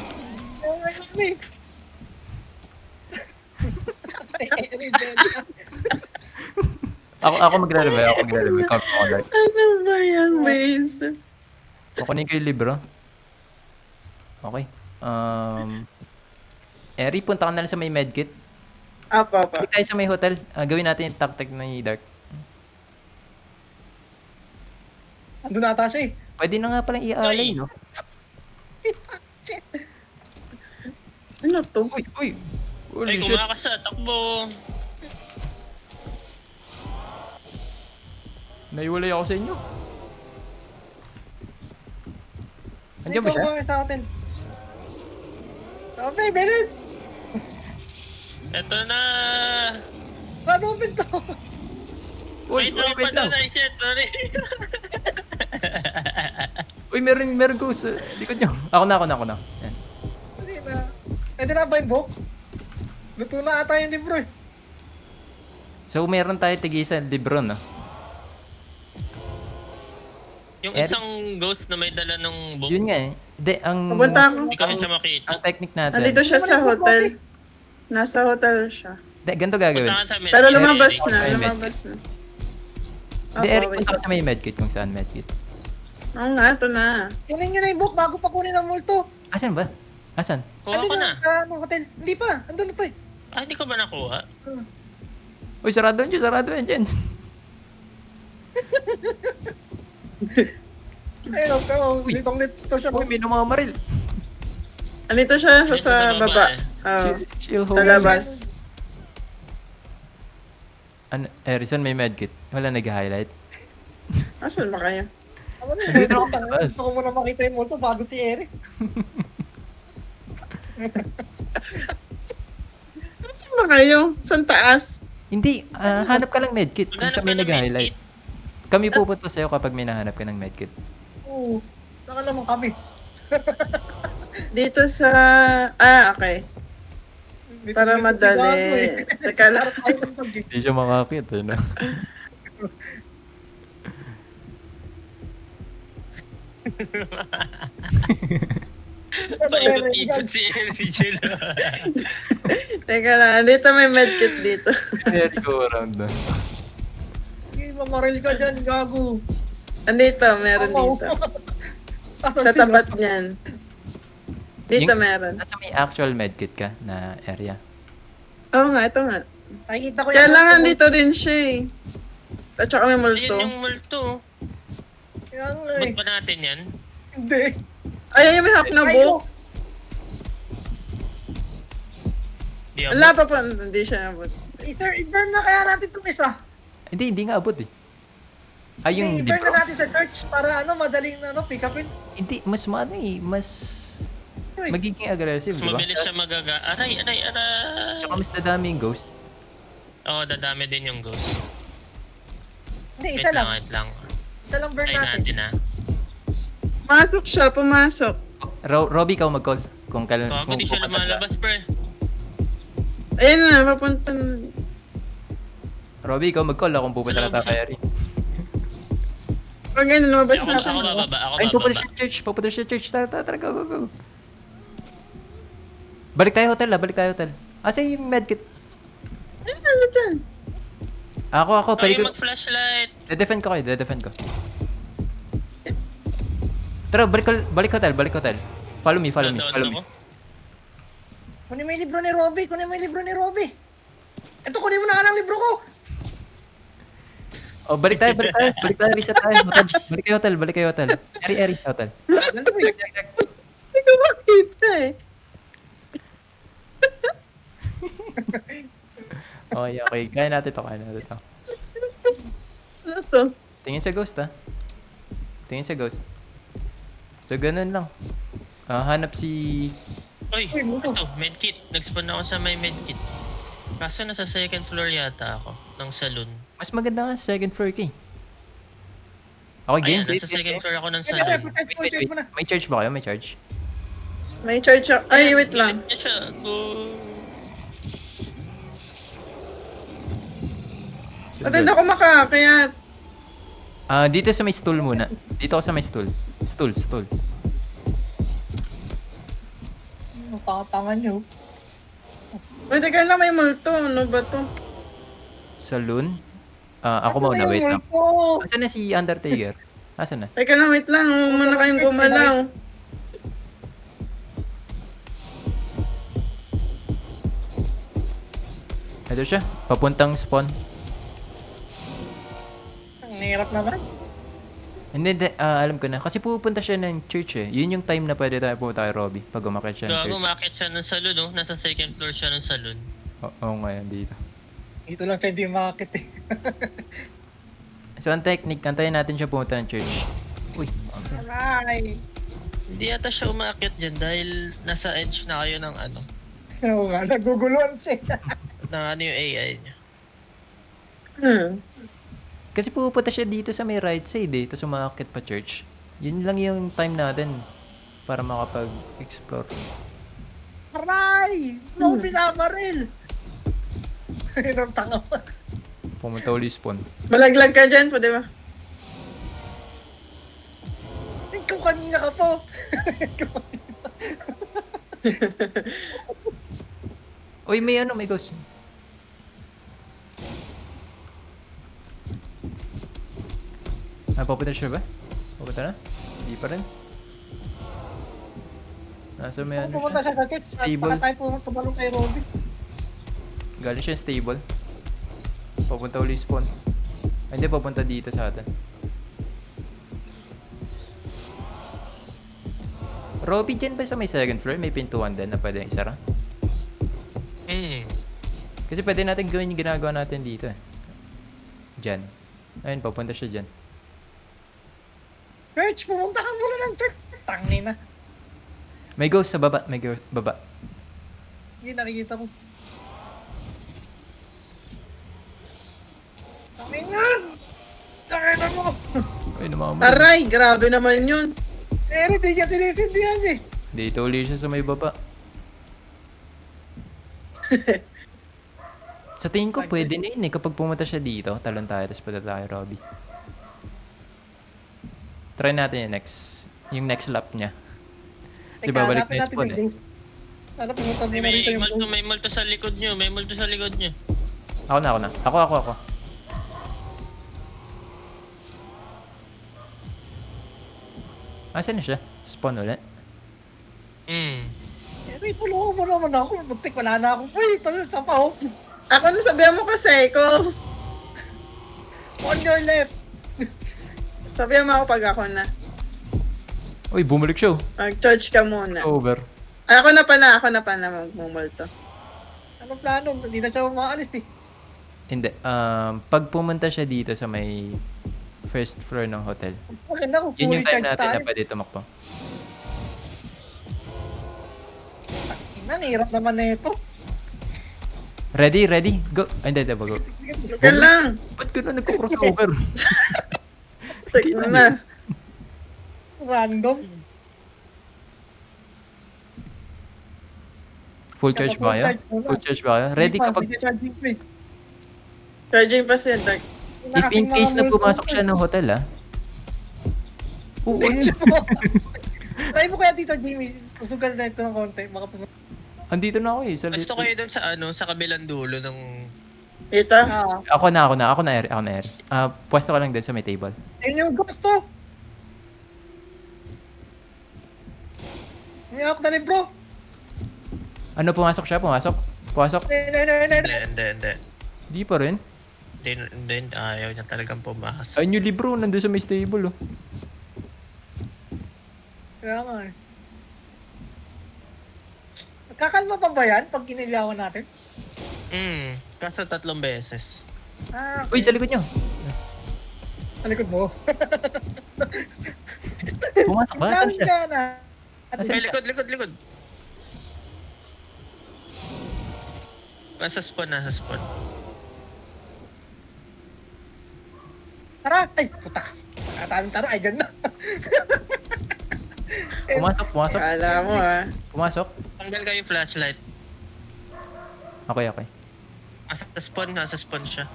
Ako magre-revive. Cover ko, Dark. Ano ba yan, base? Kukunin ko yung libro. Okay. Eri, punta ka na lang sa may medkit. Apa. Balik tayo sa may hotel. Gawin natin yung tactic ni Dark. Ando na ata siya eh. Pwede na nga palang i-alay, no? Ano to? Uy! Holy Ay, shit! kumakas takbo. Naiwalay ako sa inyo. Andiyan ba Ikaw siya? ba sa hotel? Okay, Bennett! Eto na. Ano ang pinto? Uy, wait lang. Patay, shit, sorry. Uy, meron ghost. Likod nyo. Ako na. Yan. Hindi na. Pwede na ba yung book? Luto na ata yung libro eh. So, meron tayo tigisa libro, no? Yung Eric? isang ghost na may dala ng book. Yun nga eh. Hindi, ang... Pupunta ako. Hindi ko siya makita. Ang technique natin. Andito siya sa hotel. Nasa hotel siya. Ganito gagawin. Punta ka sa medkit. Pero lumabas Eric, na, may lumabas na. Hindi, Eric, wait. punta ka sa may medkit kung saan medkit. Oo nga, ito na. Kunin nyo na yung book bago pa kunin ang multo. Asan ba? Asan? Kuha ko na. Sa hotel. Hindi pa. Andun na pa eh. Hindi ko ba nakuha? Uy, sarado yan dyan. Ayun, pero litong-lito siya. Uy, may numamaril. Andito siya Dito sa baba. eh. Oo, Chill, sa homie. labas. Harrison, may medkit. Wala nag-highlight. Asan ba kayo? Dito ako sa taas. Gusto ko muna makita yung multo bago si Eric. Asan ba kayo? Saan taas? Hindi, hanap ka lang medkit kung Maghanap saan may ka ng nag-highlight. Kami pupunta sa'yo kapag may nahanap ka ng medkit. Oo. Saka naman kami. Dito sa... okay. Dito- Para dito madali. gago eh. Teka lang. Tayo ng pag- Hindi siya makakit, ano? Paikot-ikot si Henry Jello. Teka lang. Dito may medkit dito. Hindi go around na. Sige, mamaril ka dyan, gago. Andito, meron dito. Sa tapat niyan. Dito Yung- meron. Nasa may actual medkit ka na area. Oo nga, ito nga. Nakikita ko Kaya lang multo. andito rin siya eh. At saka may Ayun multo. yung multo. Kaya nga eh. Ba't ba natin yan? Hindi. Ayan yung may half na book. Di Wala ako. pa pa. Hindi siya nabot. I-burn na kaya natin itong isa. Hindi nga abot eh. Ay, yung I-burn libro? na natin sa church para madaling pick upin. Hindi, mas maano eh. Mas magiging aggressive, di ba? Mabilis siya magaga. Aray. Tsaka mas dadami yung ghost. Oo, dadami din yung ghost. Hindi, Wait isa lang, lang. wait lang. Isa lang burn Try natin. natin Pumasok siya, pumasok. Robbie, ikaw mag-call. Kung kailan... Bago di siya lumalabas, pre. Ayun na, papunta na. Robbie, ikaw mag-call kung pupunta na tayo kay Ari. Pag ganun, lumabas Ako na ako ako. bababa, ako Ay, pupunta bababa. siya church. Pupunta siya church. Tara, go. Balik tayo hotel. Asa yung medkit? Ayun na, dyan. Ako, Ay, pwede ko. mag-flashlight. De-defend ko. Tara, balik hotel. Follow me. Doon ako. Kunin mo yung libro ni Robby. Ito, kunin mo na ka ng libro ko. Oh, balik tayo. Reset tayo. Hotel. Balik kayo hotel. Eri, hotel. Hindi ko makita eh. Okay. Kaya natin to. Ano to? Tingin sa ghost. So, ganun lang. Hanap si... Uy, Uy, multo. ito, medkit. Nag-spawn ako sa may medkit. Kaso nasa second floor yata ako, ng saloon. Mas maganda nga sa second floor kay. Okay, game. Ayan, nasa second floor ako ng Kaya, saloon. protect mo na. May charge ba kayo? May charge? May charge ako. Ay, wait lang. Gilid niya siya. Go. So, At hindi ako makakayat. dito sa may stool muna. Dito ako sa may stool. Stool. Tangan nyo. Pwede ka na may multo. Ano ba to? Saloon. Ako Ito na muna, yung wait lang. multo. Asan na si Undertaker? Asan na? Teka lang, wait lang. Huwag muna kayong gumalaw. Ito siya. Papuntang spawn. Ang hirap naman. Hindi, alam ko na. Kasi pupunta siya ng church eh. Yun yung time na pwede tayo pumunta kay Robbie. Pag umakit siya ng Gago, church. umakit siya ng saloon, no? Nasa second floor siya ng saloon. Oo nga yan dito. Dito lang siya di makakit eh. So, ang technique, antayin natin siya pumunta ng church. Uy, okay. Aray. Hindi yata siya umakit dyan dahil nasa edge na kayo ng ano. Oo nga, naguguluhan siya. ng ano yung AI niya. Kasi pupunta siya dito sa may right side eh. Tapos umakit pa church. Yun lang yung time natin para makapag-explore. Aray! No, binabaril! Ayun ang tanga pa. Pumunta uli spawn. Malaglag ka dyan, pwede ba? Ikaw kanina ka po. Uy, may ghost. Papunta siya ba? Papunta na? Hindi pa rin. Nasa may ano Pumunta siya? siya sa church. Stable. Baka tayo pumunta tumalong kay Robin. Galing siya stable. Papunta uli spawn. Ay, hindi, papunta dito sa atin. Robby, dyan ba sa may second floor? May pintuan din na pwede isara? Kasi pwede natin gawin yung ginagawa natin dito eh. Dyan. Ayun, papunta siya dyan. Church, pumunta ka muna ng church. Tangina. May ghost sa baba. May ghost baba. Yun, nakikita ko. Tangina! Tangina mo! Ay, namamalan. Aray, grabe naman yun. Eri, di niya tinitindihan eh. Dito uli siya sa may baba. Sa tingin ko, pwede na yun eh. Kapag pumunta siya dito, talon tayo, tapos punta tayo, Robby. Try natin yung next lap niya. Kasi babalik na yung spawn eh. Ano, pumunta muna rito yung ghost. May multo sa likod nyo. May multo sa likod nyo. Ako na. Ako. Asan na siya? Spawn ulit? Eri, pulungan mo naman ako. Muntik, wala na ako. Uy, ito na, sa pa, oh. Ako na sabihan mo kasi ko. On your left. Sabihan mo ako pag ako na. Uy, bumalik siya. Mag-charge ka muna. Over. Ay, ako na pala magmumulto. Anong plano? Hindi na siya umaalis eh. Hindi. Pag pumunta siya dito sa may first floor ng hotel, Maganda kung yun fully yung time charged natin tayo. na pwede tumakbo. Nahirap naman na ito. Ready? Go! Ay, hindi, go. Ka lang. Ba't gano'n nagko-crossover? Sige na. Random. Full charge ba kayo? Full charge ba kayo? Ready kapag... Charging ko eh. Charging pa siya, Dark. If in case na pumasok siya ng hotel, ah. Oo, ayun. Try mo kaya dito, Jimmy. Usugan na ito ng konti. Baka pumunta. Andito na ako eh. Sa Gusto kayo dun sa sa kabilang dulo ng... Ita? Ako na, Eri. Pwesto ka lang din sa may table. Ayun yung gusto. May ako na bro. Ano, pumasok siya? Pumasok? Hindi. Di pa rin. Hindi, ayaw niya talagang pumakas. Ayun yung libro, nandun sa may stable, oh. Kaya nga eh. Nagkakalma pa ba yan pag kinilyawan natin? Kaso 3 beses. Uy, sa likod nyo! Sa likod mo. Pumasok ba? Saan siya? Ay, likod. Nasa spawn. Tara! Ay, puta. Tara, ay ganda. Pumasok. Kala mo Pumasok. Tanggal kayo yung flashlight. Okay. Nasa spawn siya.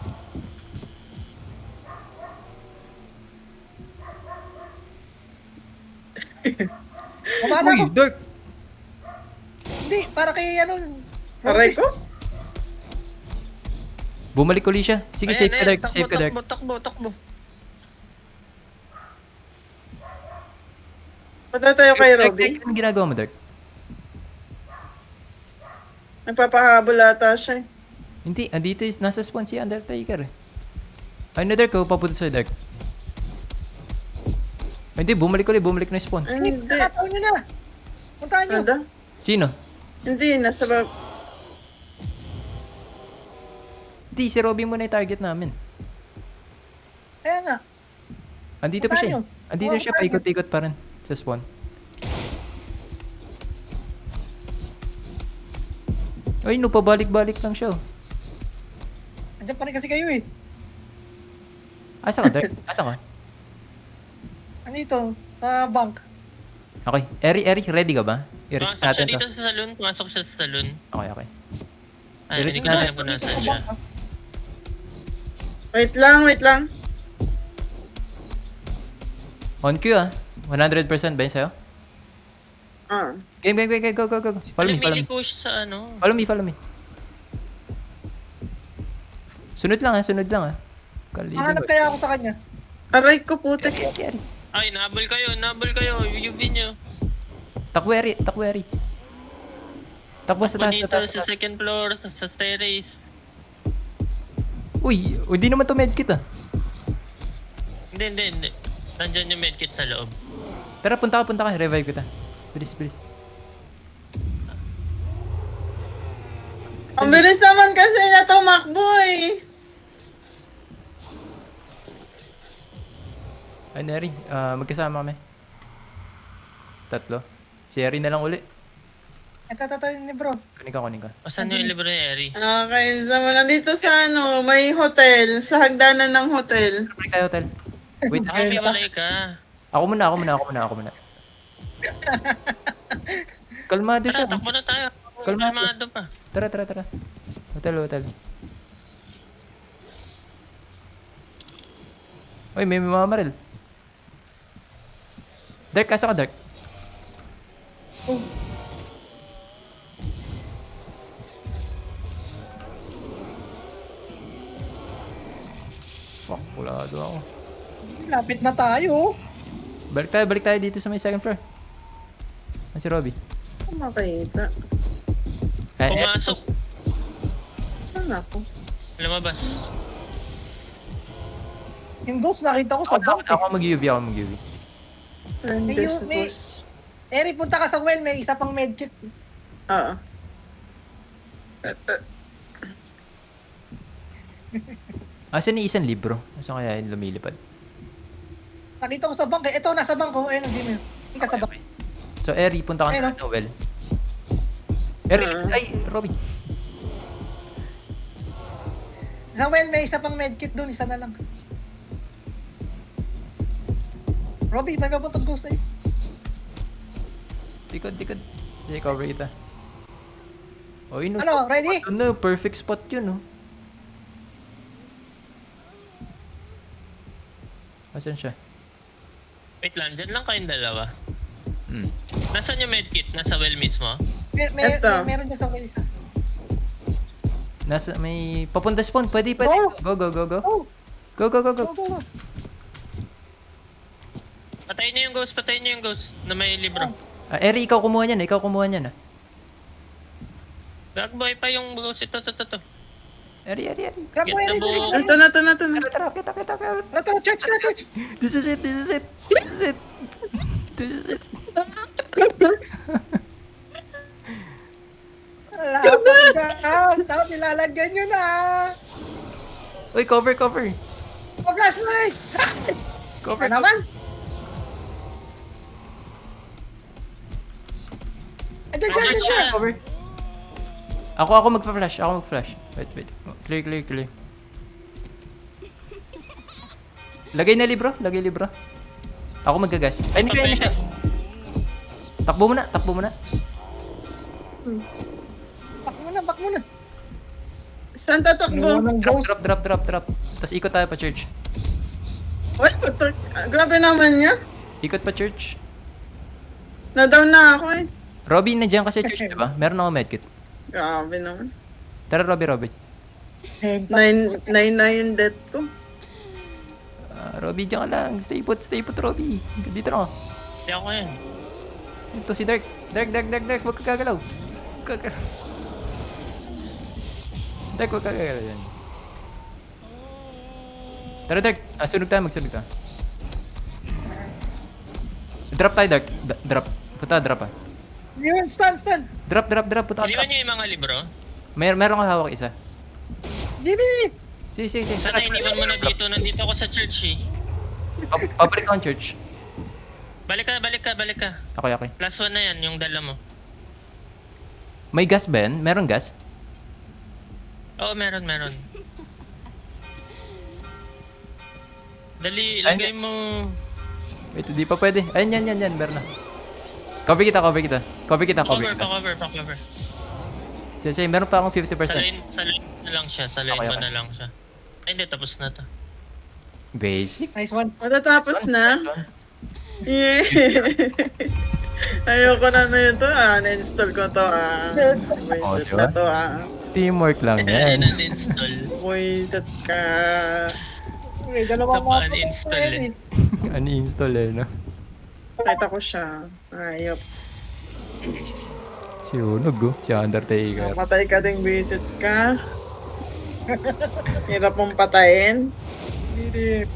Kumana Uy, ko. Dark! Hindi, para kay ano. Aray ko? Bumalik uli siya. Sige, Ayan, safe ka, Dark. Takbo. Punta tayo kay Dark, Robby. anong ginagawa mo, Dark? Nagpapahabol ata siya. Hindi, andito nasa spawn si Undertaker eh. Ay na, Dark, papunta sa'yo, Dark. Ay, hindi, bumalik na yung spawn. Ay, Hindi, hindi. nakataon nyo na. Puntahan nyo. Ano? Sino? Hindi, nasa bab... Hindi, si Robby muna yung target namin. Kaya nga. Andito pa siya. Puntahan nyo. Andito siya, paikot-ikot pa rin sa spawn. Ay, no, pabalik-balik lang siya. Oh. Andiyan pa rin kasi kayo eh. Asa ka, Dark? Asa ka? Ano ito? Sa bank. Okay. Eri, ready ka ba? I-risk Pumasok siya natin to. dito sa salon. Okay. Ay, I-risk hindi ko natin. alam kung nasaan siya. Wait lang. On cue, ah. 100% ba yun sa'yo? Game, go. Follow me. Lumiliko siya sa ano. Follow me. Sunod lang, ah. Hanap kaya ako sa kanya. Aray ko, putik. Eri. Ay, nabol kayo. UV nyo. Takweri. Takbo sa taas, Dito sa second floor, sa terrace. Uy, hindi naman to medkit ah. Hindi. Nandyan yung medkit sa loob. Tara, punta ka. Revive kita. Bilis. Ang bilis naman kasi niya tumakbo eh. Ay, Neri, magkasama kami. Tatlo. Si Eri na lang uli. Ito, ni bro. Kunin ka. Asan yung libro ni Eri? Okay, naman nandito sa ano, may hotel, sa hagdanan ng hotel. Balik tayo, hotel. Wait, Ay, walay ka. ako muna. Kalmado siya. Tara, takbo na tayo. Kalmado. Kalmado pa. Tara. Hotel. Uy, may mamamaril. Dark, asa ka, Dark? Fuck, kulado ako. Lapit na tayo. Balik tayo dito sa may second floor. Si Robby. Ano makita? Pumasok. Saan ako? Lumabas. Yung ghost nakita ko sa bank. Ako mag-UV. This may- was... Eri, punta ka sa well, may isa pang medkit. Oo. Asan ni isang libro? Asan kaya yung lumilipad? Nakita ko sa bank eh. Ito, nasa bank ko. Ayun, hindi mo yun. Hindi ka sa bank. So, Eri, punta ka Ayun, na ng well. Eri, ay, Robby. Sa well, may isa pang medkit doon. Isa na lang. Robby, may mapuntang ghost eh. Tikod. Sige, cover kita. O, ino. Ano, ready? Ano, perfect spot yun, oh. Asan siya? Wait lang, dyan lang kayong dalawa. Hmm. Nasaan yung medkit? Nasa well mismo? Eto. Meron dyan sa well isa. Nasa, may papunta spawn. Pwede. Go! Go. Oh, Go. go. Patayin niyo yung ghost na may libro. Ah, Eri, ikaw kumuha niyan, ah. Gagboy pa yung ghost. Ito. Eri. Grab mo, Get Eri. the book. Ito na. Tara, kita. Ito, church. This is it. Laban ka. Tapos nilalagyan nyo na. Uy, cover. Pa-flashlight. Cover. Ano naman? Diyan. Cover. Ako magpa-flash. Wait. Clear. Lagay libro. Ako maggagas. Ay, hindi na siya. Takbo muna. Back muna. Saan tatakbo? ng ghost. Drop. Tapos ikot tayo pa church. What? Grabe naman niya. Ikot pa church. Na-down na ako eh. Robby, nandiyan kasi church, di ba? Meron ako medkit. Grabe naman. Tara, Robby. 9 yung death ko. Robby, diyan ka lang. Stay put, Robby. Dito na ako. Hindi ako yan. Ito si Dark. Dark. Huwag ka gagalaw. Dark, huwag ka gagalaw yan. Tara, Dark. Magsunog tayo. Drop tayo, Dark. Drop. Drop ah. Yun, stand. Drop. Punta ka. Iniwan niyo yung mga libro? Meron ka hawak isa. Jimmy! Sige. Sana iniwan mo na dito. Nandito ako sa church eh. Pabalik ka on church. Balik ka. Okay. Plus 1 na yan, yung dala mo. May gas ba yan? Meron gas? Oo, meron. Dali, Ay, lagay mo. Wait, di pa pwede. Ayun, yan. Meron na. Cover kita. Cover. Sige, meron pa akong 50%. Sa line na lang siya. Okay. Na lang siya. Ay, hindi, tapos na to. Basic. Nice one. Matatapos na. Yeah. Ayoko na ito na-install ko to Buisit diba? na to Teamwork lang yan. Ayan, uninstall. Buisit ka. May dalawang Tapa, mapa uninstall yan eh. Uninstall eh, no? Nakita ko siya. Ayop. Si Unog, oh. Si Undertaker. Matay ka ding visit ka. Hirap mong patayin. Hirip.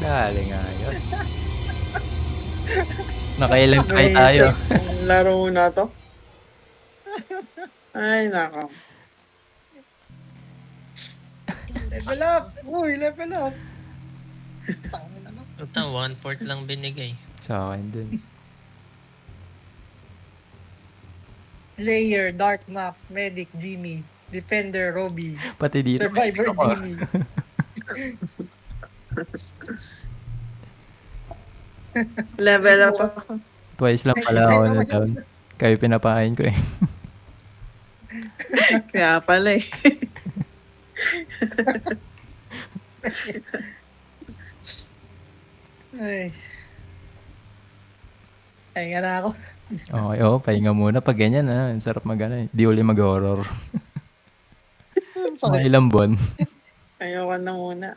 Dali nga yun. Nakailang try tayo. Ang laro na to. Ay, nako. Level up! Uy, level up! Tangin na. Ito, 1/4 lang binigay. Sa akin din. Player, Dark Map, Medic, Jimmy, Defender, Robbie, Pati dito. Survivor, ako. Jimmy. Level up ako. Twice lang pala ako na down. Kayo pinapakain ko eh. Kaya pala eh. Ay. Ay nga na ako. Okay, oh, pahinga muna pag ganyan ha. Ang sarap mag-ano eh. Di uli mag-horror. Mga Sakit. ilang buwan. Ayoko na muna.